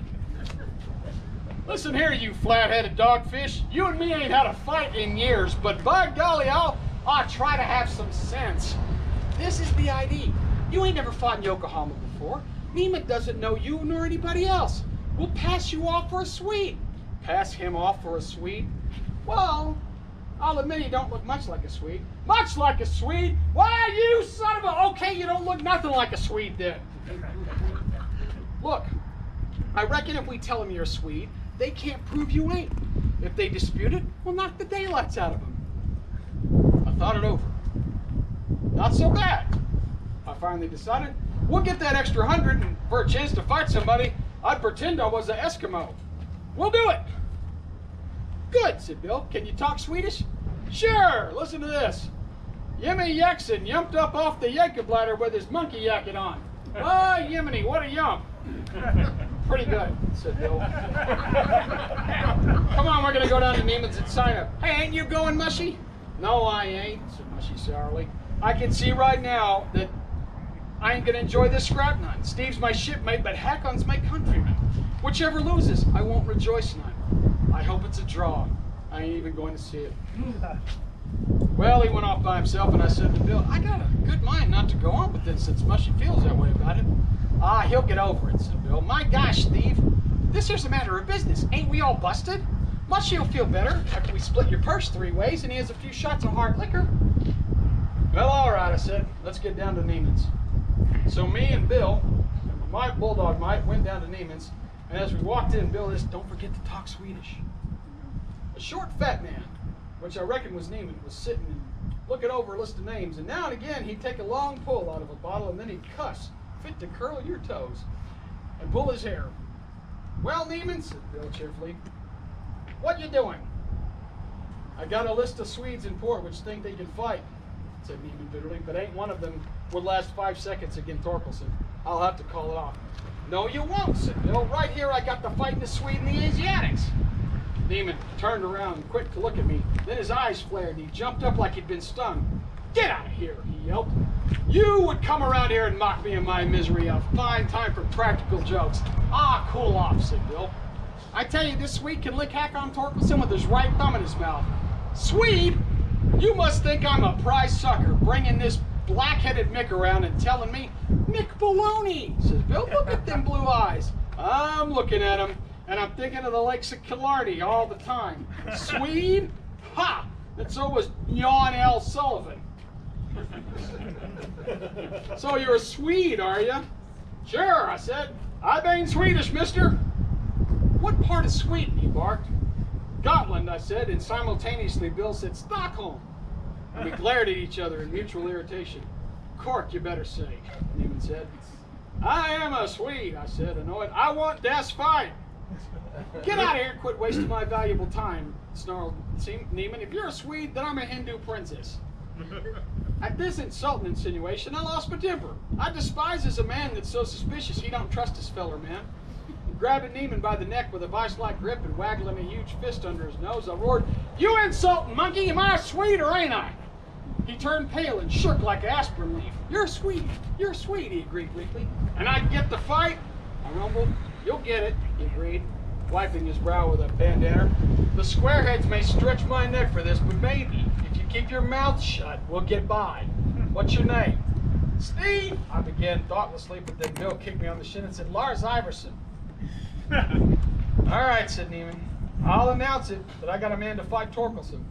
"Listen here, you flat-headed dogfish. You and me ain't had a fight in years, but by golly, I'll Try to have some sense. This is the ID. You ain't never fought in Yokohama before. Neiman doesn't know you nor anybody else. We'll pass you off for a Swede. Pass him off for a Swede? Well, I'll admit you don't look much like a Swede. Much like a Swede? Why, you son of a... Okay, you don't look nothing like a Swede then. Look, I reckon if we tell them you're a Swede, they can't prove you ain't. If they dispute it, we'll knock the daylights out of them. I thought it over. Not so bad. I finally decided we'll get that extra 100, and for a chance to fight somebody, I'd pretend I was an Eskimo. We'll do it. Good, said Bill. Can you talk Swedish? Sure, listen to this. Yimmy Jackson yumped up off the Yankabladder with his monkey jacket on. Ah, Yiminy, what a yump. Pretty good, said Bill. Come on, we're going to go down to Neiman's and sign up. Hey, ain't you going, Mushy? No, I ain't, said Mushy sourly. I can see right now that I ain't going to enjoy this scrap none. Steve's my shipmate, but Hakon's my countryman. Whichever loses, I won't rejoice none. I hope it's a draw. I ain't even going to see it. Well, he went off by himself, and I said to Bill, I got a good mind not to go on with this since Mushy feels that way about it. He'll get over it, said Bill. My gosh, Steve, this here's a matter of business. Ain't we all busted? Mushy'll feel better after we split your purse 3 ways and he has a few shots of hard liquor. Well, all right, I said. Let's get down to Neiman's. So me and Bill, and my bulldog Mike, went down to Neiman's, and as we walked in, Bill said, don't forget to talk Swedish. A short, fat man, which I reckon was Neiman, was sitting and looking over a list of names, and now and again he'd take a long pull out of a bottle, and then he'd cuss, fit to curl your toes, and pull his hair. Well, Neiman, said Bill cheerfully, what you doing? I got a list of Swedes in port which think they can fight, said Neiman bitterly, but ain't one of them would last 5 seconds against Torkelson. I'll have to call it off. No, you won't, said Bill. Right here I got the fight in the Swede and the Asiatics. Neiman turned around, quick to look at me. Then his eyes flared, and he jumped up like he'd been stung. Get out of here, he yelped. You would come around here and mock me in my misery. A fine time for practical jokes. Cool off, said Bill. I tell you, this Swede can lick Hakon Torkelson with his right thumb in his mouth. Swede? You must think I'm a prize sucker, bringing this black-headed Mick around and telling me, Mick baloney, says Bill. Look at them blue eyes. I'm looking at them, and I'm thinking of the lakes of Killarney all the time. Swede? Ha! And so was Jan L. Sullivan. So you're a Swede, are you? Sure, I said. I ain't Swedish, mister. What part of Sweden, he barked. Gotland, I said, and simultaneously Bill said, Stockholm. And we glared at each other in mutual irritation. Cork, you better say, Neiman said. I am a Swede, I said, annoyed. I want das fight. Get out of here and quit wasting my valuable time, snarled Neiman. If you're a Swede, then I'm a Hindu princess. At this insulting insinuation, I lost my temper. I despise a man that's so suspicious he don't trust his feller man. Grabbing Neiman by the neck with a vice-like grip and waggling a huge fist under his nose, I roared, You insulting monkey! Am I a Swede or ain't I? He turned pale and shook like an aspirin leaf. You're a Swede. You're a Swede, he agreed weakly. And I get the fight? I rumbled. You'll get it, he agreed, wiping his brow with a bandana. The squareheads may stretch my neck for this, but maybe, if you keep your mouth shut, we'll get by. What's your name? Steve, I began thoughtlessly, but then Bill kicked me on the shin and said, Lars Iverson. All right, said Neiman. I'll announce it, but I got a man to fight Torkelson.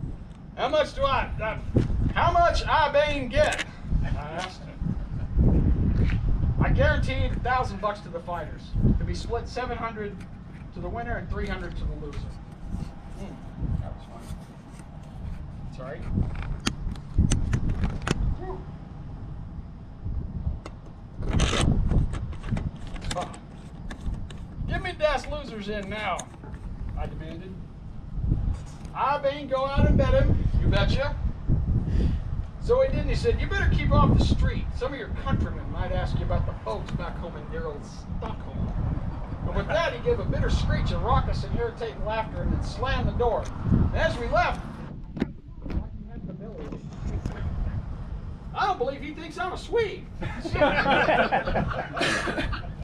How much I Bane get? I asked. I guaranteed $1,000 to the fighters. To be split 700 to the winner and 300 to the loser. That was fun. Sorry. Give me das losers in now, I demanded. I Bane go out and bet him, you betcha. So he did, and he said, you better keep off the street. Some of your countrymen might ask you about the folks back home in dear old Stockholm. And with that, he gave a bitter screech of raucous and irritating laughter and then slammed the door. And as we left, I don't believe he thinks I'm a Swede.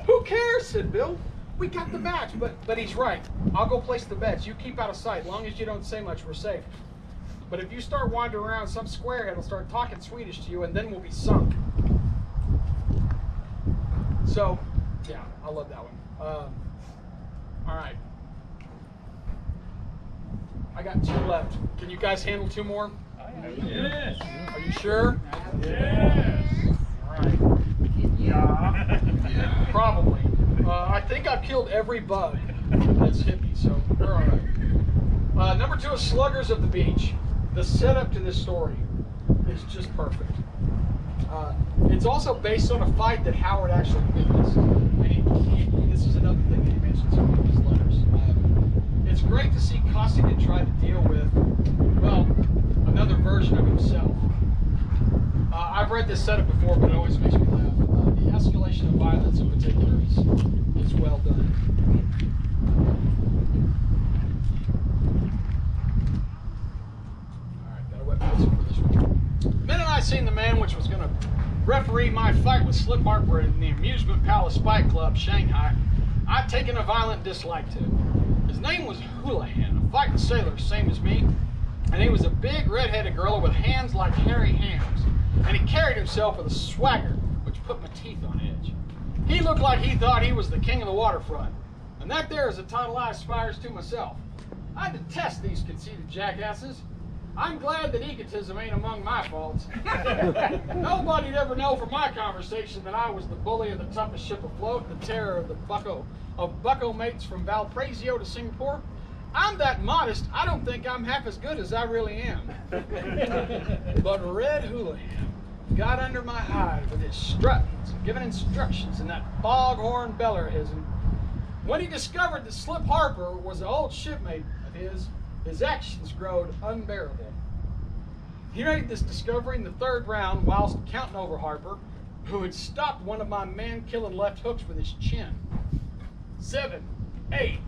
Who cares, said Bill. We got the match, but he's right. I'll go place the bets. You keep out of sight. Long as you don't say much, we're safe. But if you start wandering around, some squarehead will start talking Swedish to you, and then we'll be sunk. So, yeah, I love that one. All right. I got 2 left. Can you guys handle 2 more? Yes. Are you sure? Yes. All right. Yeah. Probably. I think I've killed every bug that's hippie, so we're all right. Number 2 is Sluggers of the Beach. The setup to this story is just perfect. It's also based on a fight that Howard actually witnessed. And this is another thing that he mentions in his letters. It's great to see Costigan try to deal with, well, another version of himself. I've read this setup before, but it always makes me laugh. The escalation of violence in particular is well done. Alright, got a wet pencil for this one. The minute I seen the man which was going to referee my fight with Slip Harper in the Amusement Palace Fight Club, Shanghai, I'd taken a violent dislike to him. His name was Houlihan, a fighting sailor, same as me, and he was a big red-headed gorilla with hands like hairy hams, and he carried himself with a swagger which put my teeth on edge. He looked like he thought he was the king of the waterfront, and that there is a title I aspires to myself. I detest these conceited jackasses. I'm glad that egotism ain't among my faults. Nobody'd ever know from my conversation that I was the bully of the toughest ship afloat, the terror of the bucko mates from Valparaiso to Singapore. I'm that modest, I don't think I'm half as good as I really am. But Red Houlihan got under my hide with his struttings and giving instructions in that foghorn beller of his. And when he discovered that Slip Harper was an old shipmate of his actions growed unbearable. He made this discovery in the 3rd round whilst counting over Harper, who had stopped one of my man-killing left hooks with his chin. 7, 8,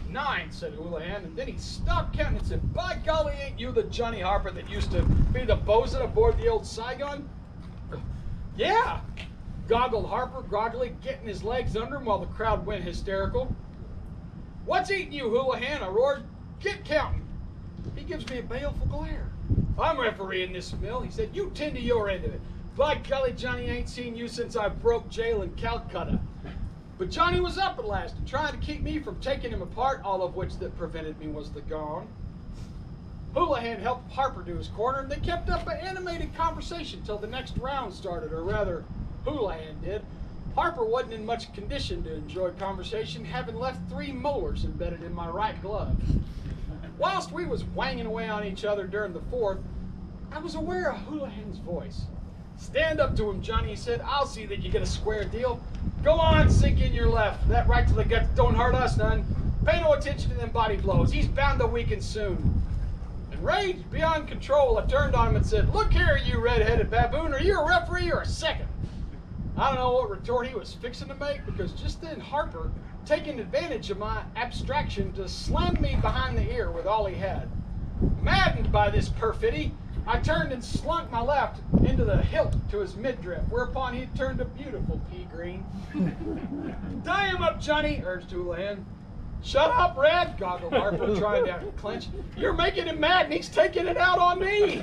9, said Houlihan, and then he stopped counting and said, by golly, ain't you the Johnny Harper that used to be the bosun aboard the old Saigon? Yeah, goggled Harper groggily, getting his legs under him while the crowd went hysterical. What's eating you, Houlihan? I roared. Get counting. He gives me a baleful glare. I'm refereeing this mill. He said, you tend to your end of it. By golly, Johnny, I ain't seen you since I broke jail in Calcutta. But Johnny was up at last and trying to keep me from taking him apart, all of which that prevented me was the gone. Houlihan helped Harper to his corner, and they kept up an animated conversation till the next round started, or rather, Houlihan did. Harper wasn't in much condition to enjoy conversation, having left 3 molars embedded in my right glove. Whilst we was wanging away on each other during the 4th, I was aware of Houlihan's voice. Stand up to him, Johnny, he said. I'll see that you get a square deal. Go on, sink in your left. That right to the guts don't hurt us none. Pay no attention to them body blows. He's bound to weaken soon. Enraged beyond control, I turned on him and said, look here, you red-headed baboon. Are you a referee or a second? I don't know what retort he was fixing to make, because just then Harper, taking advantage of my abstraction, just slammed me behind the ear with all he had. Maddened by this perfidy, I turned and slunk my left into the hilt to his midriff, whereupon he turned a beautiful pea green. Tie him up, Johnny, urged Houlihan. Shut up, Red, goggled Harper, trying to clench. You're making him mad, and he's taking it out on me.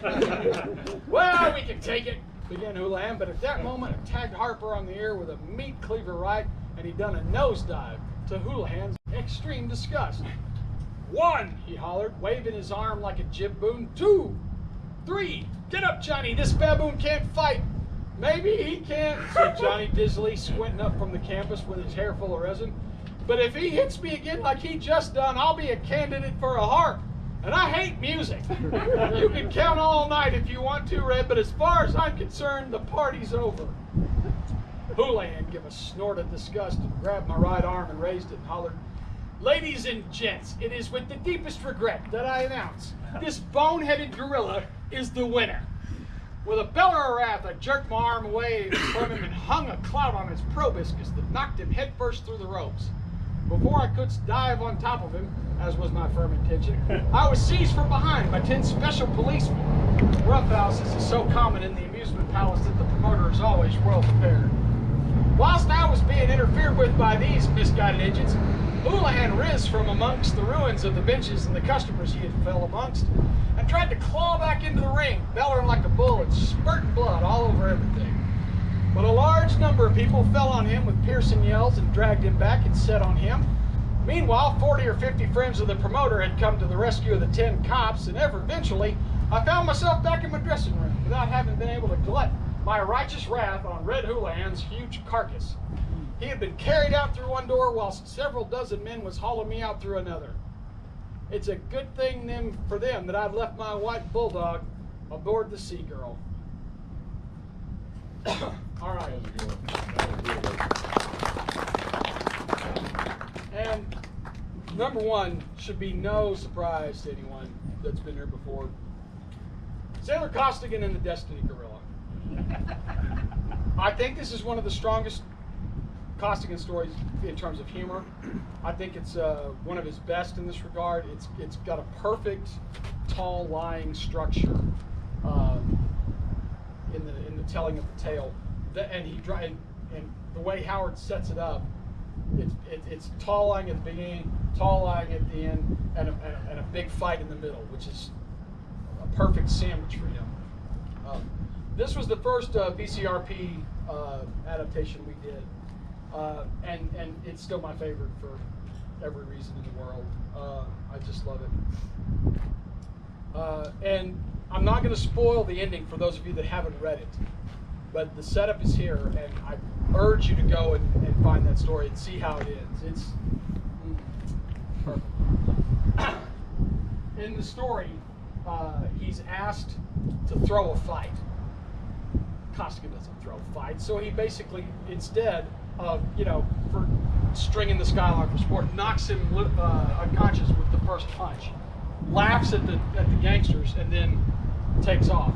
Well, we can take it, began Houlihan, but at that moment I tagged Harper on the ear with a meat cleaver right, and he done a nosedive, to Houlihan's extreme disgust. 1, he hollered, waving his arm like a jib boom. 2, 3, get up, Johnny, this baboon can't fight. Maybe he can't, said Johnny dizzily, squinting up from the campus with his hair full of resin. But if he hits me again like he just done, I'll be a candidate for a harp. And I hate music. You can count all night if you want to, Red, but as far as I'm concerned, the party's over. Houlihan gave a snort of disgust and grabbed my right arm and raised it and hollered, ladies and gents, it is with the deepest regret that I announce this bone-headed gorilla is the winner. With a bellow of wrath, I jerked my arm away from him and hung a clout on his proboscis that knocked him headfirst through the ropes. Before I could dive on top of him, as was my firm intention, I was seized from behind by 10 special policemen. Roughhouses is so common in the amusement palace that the promoter is always well prepared. Whilst I was being interfered with by these misguided agents, Houlihan riz from amongst the ruins of the benches and the customers he had fell amongst, and tried to claw back into the ring, bellowing like a bull and spurting blood all over everything. But a large number of people fell on him with piercing yells and dragged him back and set on him. Meanwhile, 40 or 50 friends of the promoter had come to the rescue of the 10 cops, and eventually, I found myself back in my dressing room without having been able to glut my righteous wrath on Red Houlihan's huge carcass. He had been carried out through one door whilst several dozen men was hauling me out through another. It's a good thing for them that I'd left my white bulldog aboard the Sea Girl. All right. And number one should be no surprise to anyone that's been here before. Sailor Costigan and the Destiny Gorilla. I think this is one of the strongest Costigan stories in terms of humor. I think it's one of his best in this regard. It's got a perfect tall lying structure in the telling of the tale, and the way Howard sets it up. It's tall lying at the beginning, tall lying at the end, and a big fight in the middle, which is a perfect sandwich for him. This was the first VCRP adaptation we did, and it's still my favorite for every reason in the world. I just love it. And I'm not going to spoil the ending for those of you that haven't read it, but the setup is here, and I urge you to go and find that story and see how it ends. It's perfect. In the story, he's asked to throw a fight. Costigan doesn't throw fights, so he basically, instead of, for stringing the Skylark for sport, knocks him unconscious with the first punch, laughs at the gangsters, and then takes off.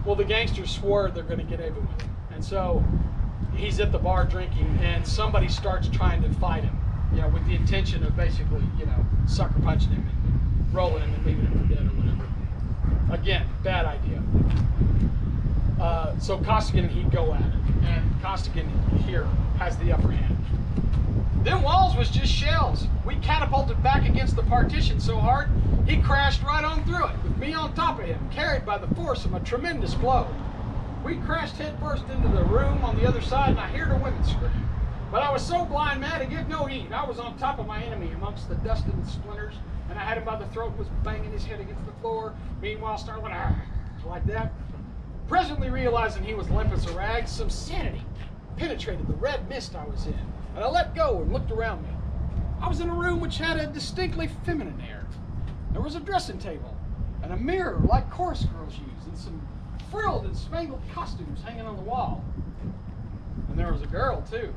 Well, the gangsters swore they're going to get even with him, and so he's at the bar drinking, and somebody starts trying to fight him, with the intention of basically, sucker punching him and rolling him and leaving him for dead or whatever. Again, bad idea. So Costigan, he'd go at it, and Costigan here has the upper hand. Them walls was just shells. We catapulted back against the partition so hard, he crashed right on through it, with me on top of him, carried by the force of a tremendous blow. We crashed headfirst into the room on the other side, and I heard the women scream. But I was so blind mad to give no heed. I was on top of my enemy amongst the dust and splinters, and I had him by the throat, was banging his head against the floor, meanwhile starting like that. Presently realizing he was limp as a rag, some sanity penetrated the red mist I was in, and I let go and looked around me. I was in a room which had a distinctly feminine air. There was a dressing table, and a mirror like chorus girls use, and some frilled and spangled costumes hanging on the wall. And there was a girl, too.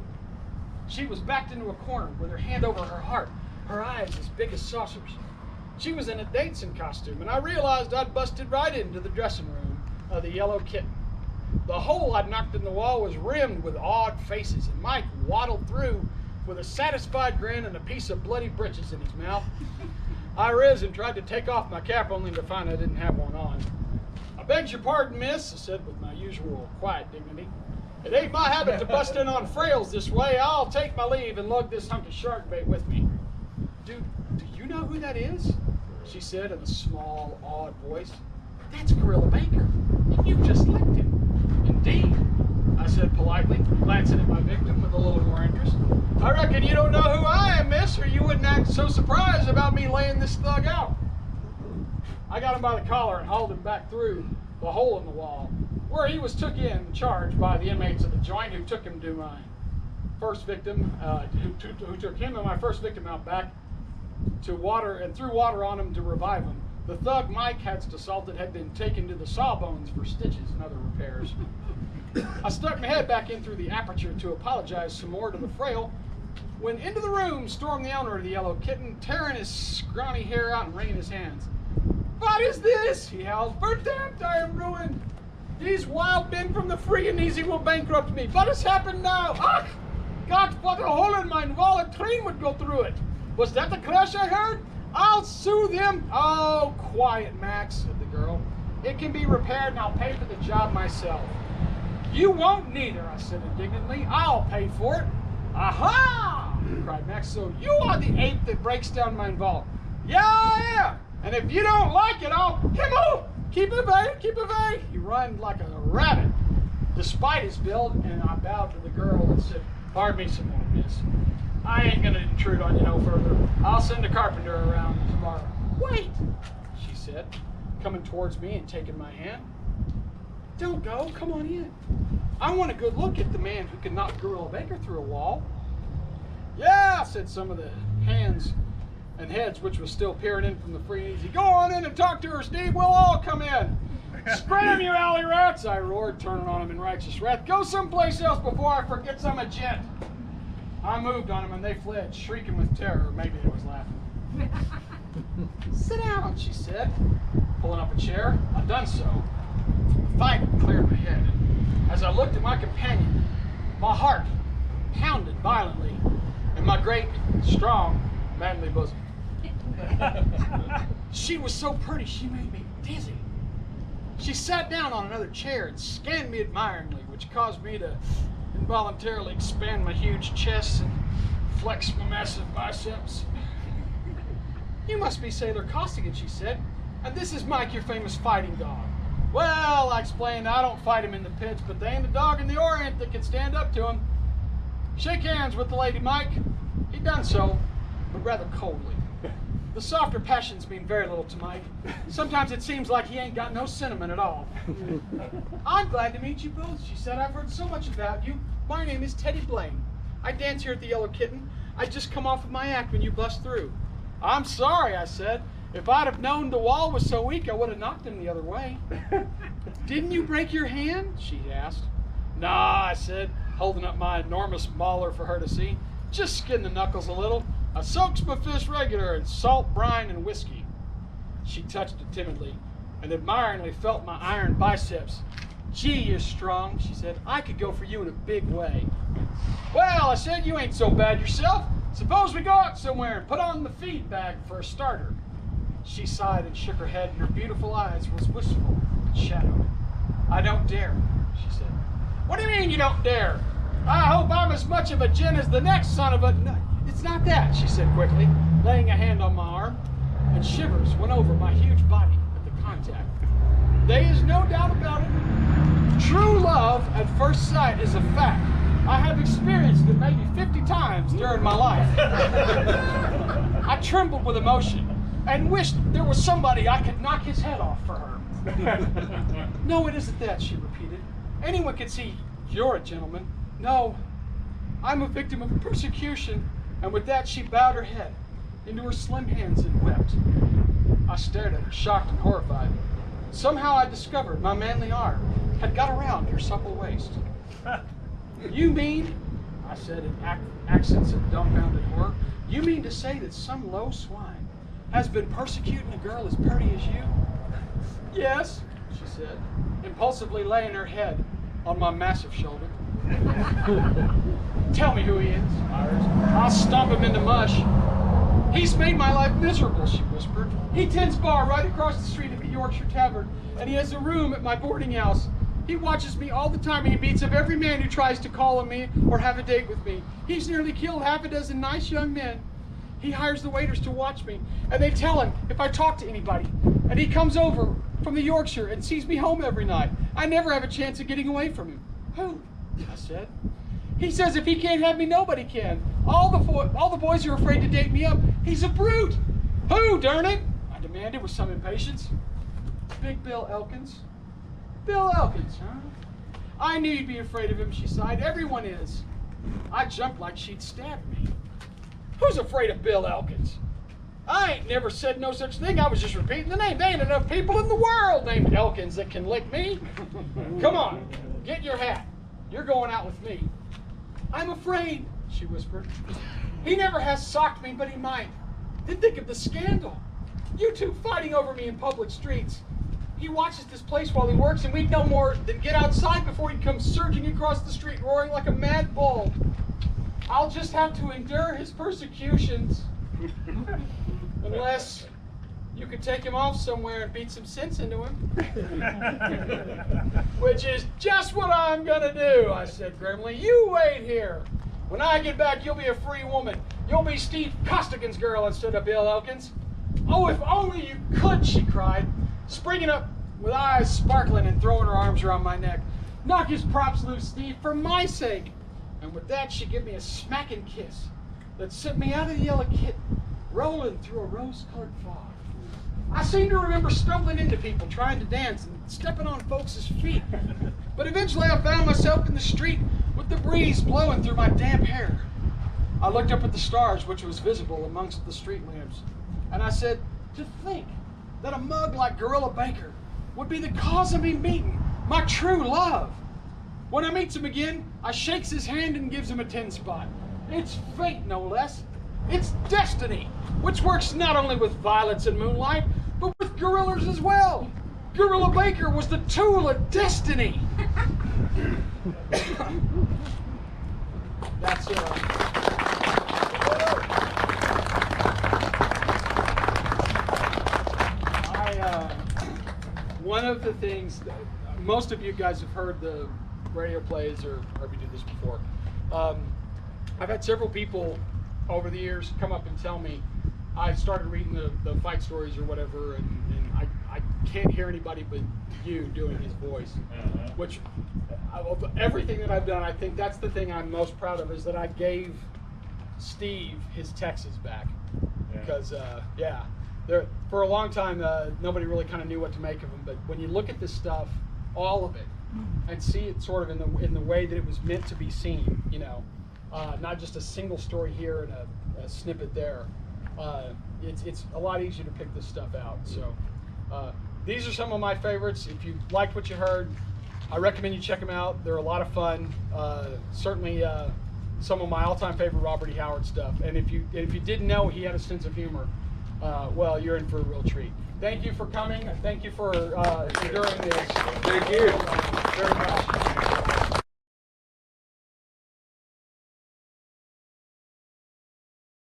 She was backed into a corner with her hand over her heart, her eyes as big as saucers. She was in a dancing costume, and I realized I'd busted right into the dressing room of the Yellow Kitten. The hole I'd knocked in the wall was rimmed with odd faces, and Mike waddled through with a satisfied grin and a piece of bloody britches in his mouth. I riz and tried to take off my cap, only to find I didn't have one on. "I begs your pardon, miss," I said with my usual quiet dignity. "It ain't my habit to bust in on frails this way. I'll take my leave and lug this hunk of shark bait with me." Do you know who that is?" she said in a small, odd voice. "That's Gorilla Baker, and you just licked him." "Indeed," I said politely, glancing at my victim with a little more interest. "I reckon you don't know who I am, miss, or you wouldn't act so surprised about me laying this thug out." I got him by the collar and hauled him back through the hole in the wall, where he was took in charge by the inmates of the joint, who took him to my first victim, who took him and my first victim out back to water and threw water on him to revive him. The thug Mike had assaulted had been taken to the Sawbones for stitches and other repairs. I stuck my head back in through the aperture to apologize some more to the frail, when into the room stormed the owner of the Yellow Kitten, tearing his scrawny hair out and wringing his hands. "What is this?" he howls. "Verdammt, I am ruined. These wild men from the free and easy will bankrupt me. What has happened now? Ach, Gott, what a hole in mine wall, a train would go through it. Was that the crash I heard? I'll sue them." "Oh, quiet, Max," said the girl. "It can be repaired and I'll pay for the job myself." "You won't neither," I said indignantly. "I'll pay for it." "Aha!" cried Max. "So you are the ape that breaks down my vault." "Yeah, I am. And if you don't like it, I'll keep it vague, keep it vague. He ran like a rabbit, despite his build, and I bowed to the girl and said, pardon me some more, miss. I ain't gonna intrude on you no further. I'll send a carpenter around tomorrow. Wait, she said, coming towards me and taking my hand. Don't go, come on in. I want a good look at the man who can knock Gorilla Baker through a wall. Yeah, said some of the hands and heads which was still peering in from the free and easy. Go on in and talk to her, Steve. We'll all come in. Scram, you alley rats, I roared, turning on him in righteous wrath. Go someplace else before I forget I'm a gent. I moved on them and they fled, shrieking with terror. Maybe they was laughing. Sit down, she said, pulling up a chair. I done so. The fight cleared my head. As I looked at my companion, my heart pounded violently in my great, strong, manly bosom. She was so pretty, she made me dizzy. She sat down on another chair and scanned me admiringly, which caused me to involuntarily expand my huge chest and flex my massive biceps. You must be Sailor Costigan, she said, and this is Mike, your famous fighting dog. Well, I explained, I don't fight him in the pits, but they ain't a dog in the Orient that can stand up to him. Shake hands with the lady, Mike. He done so, but rather coldly. The softer passions mean very little to Mike. Sometimes it seems like he ain't got no sentiment at all. I'm glad to meet you both, she said. I've heard so much about you. My name is Teddy Blaine. I dance here at the Yellow Kitten. I just come off of my act when you bust through. I'm sorry, I said. If I'd have known the wall was so weak, I would have knocked him the other way. Didn't you break your hand? She asked. Nah, I said, holding up my enormous mauler for her to see. Just skin the knuckles a little. I soaks my fist regular in salt, brine, and whiskey. She touched it timidly and admiringly felt my iron biceps. Gee, you're strong, she said. I could go for you in a big way. Well, I said, you ain't so bad yourself. Suppose we go out somewhere and put on the feed bag for a starter. She sighed and shook her head, and her beautiful eyes was wistful and shadowed. I don't dare, she said. What do you mean you don't dare? I hope I'm as much of a gent as the next son of a... No, it's not that, she said quickly, laying a hand on my arm, and shivers went over my huge body at the contact. There is no doubt about it. True love at first sight is a fact. I have experienced it maybe 50 times during my life. I trembled with emotion and wished there was somebody I could knock his head off for her. No, it isn't that, she repeated. Anyone can see you're a gentleman. No, I'm a victim of persecution. And with that, she bowed her head into her slim hands and wept. I stared at her, shocked and horrified. Somehow I discovered my manly arm had got around her supple waist. You mean, I said in accents of dumbfounded horror, you mean to say that some low swine has been persecuting a girl as pretty as you? Yes, she said, impulsively laying her head on my massive shoulder. Tell me who he is, I urged. I'll stomp him into mush. He's made my life miserable, she whispered. He tends bar right across the street at the Yorkshire Tavern, and he has a room at my boarding house. He watches me all the time, and he beats up every man who tries to call on me or have a date with me. He's nearly killed half a dozen nice young men. He hires the waiters to watch me, and they tell him if I talk to anybody. And he comes over from the Yorkshire and sees me home every night. I never have a chance of getting away from him. Who? I said. He says if he can't have me, nobody can. All the boys are afraid to date me up. He's a brute. Who, darn it? I demanded with some impatience. Big Bill Elkins. Bill Elkins, huh? I knew you'd be afraid of him, she sighed. Everyone is. I jumped like she'd stabbed me. Who's afraid of Bill Elkins? I ain't never said no such thing. I was just repeating the name. There ain't enough people in the world named Elkins that can lick me. Come on, get your hat. You're going out with me. I'm afraid, she whispered. He never has socked me, but he might. Then think of the scandal. You two fighting over me in public streets. He watches this place while he works, and we'd no more than get outside before he'd come surging across the street, roaring like a mad bull. I'll just have to endure his persecutions. Unless you could take him off somewhere and beat some sense into him. Which is just what I'm gonna do, I said grimly. You wait here. When I get back, you'll be a free woman. You'll be Steve Costigan's girl instead of Bill Elkins. Oh, if only you could, she cried, springing up with eyes sparkling and throwing her arms around my neck. Knock his props loose, Steve, for my sake. And with that, she gave me a smacking kiss that sent me out of the Yellow Kitten, rolling through a rose-colored fog. I seem to remember stumbling into people trying to dance and stepping on folks' feet. But eventually I found myself in the street with the breeze blowing through my damp hair. I looked up at the stars, which was visible amongst the street lamps, and I said, to think that a mug like Gorilla Baker would be the cause of me meeting my true love. When I meets him again, I shakes his hand and gives him a 10 spot. It's fate, no less. It's destiny, which works not only with violets and moonlight, but with gorillas as well. Gorilla Baker was the tool of destiny. That's one of the things that most of you guys have heard the radio plays or heard me do this before. I've had several people over the years come up and tell me I started reading the fight stories or whatever, and I can't hear anybody but you doing his voice. Which, of everything that I've done, I think that's the thing I'm most proud of, is that I gave Steve his Texas back. Because, for a long time, nobody really kind of knew what to make of him. But when you look at this stuff, all of it, and see it sort of in the way that it was meant to be seen, you know, not just a single story here and a snippet there. It's a lot easier to pick this stuff out. So these are some of my favorites. If you liked what you heard, I recommend you check them out. They're a lot of fun. Certainly some of my all-time favorite Robert E. Howard stuff. And if you didn't know he had a sense of humor, well, you're in for a real treat. Thank you for coming. Thank you for enduring this. Thank you Very much.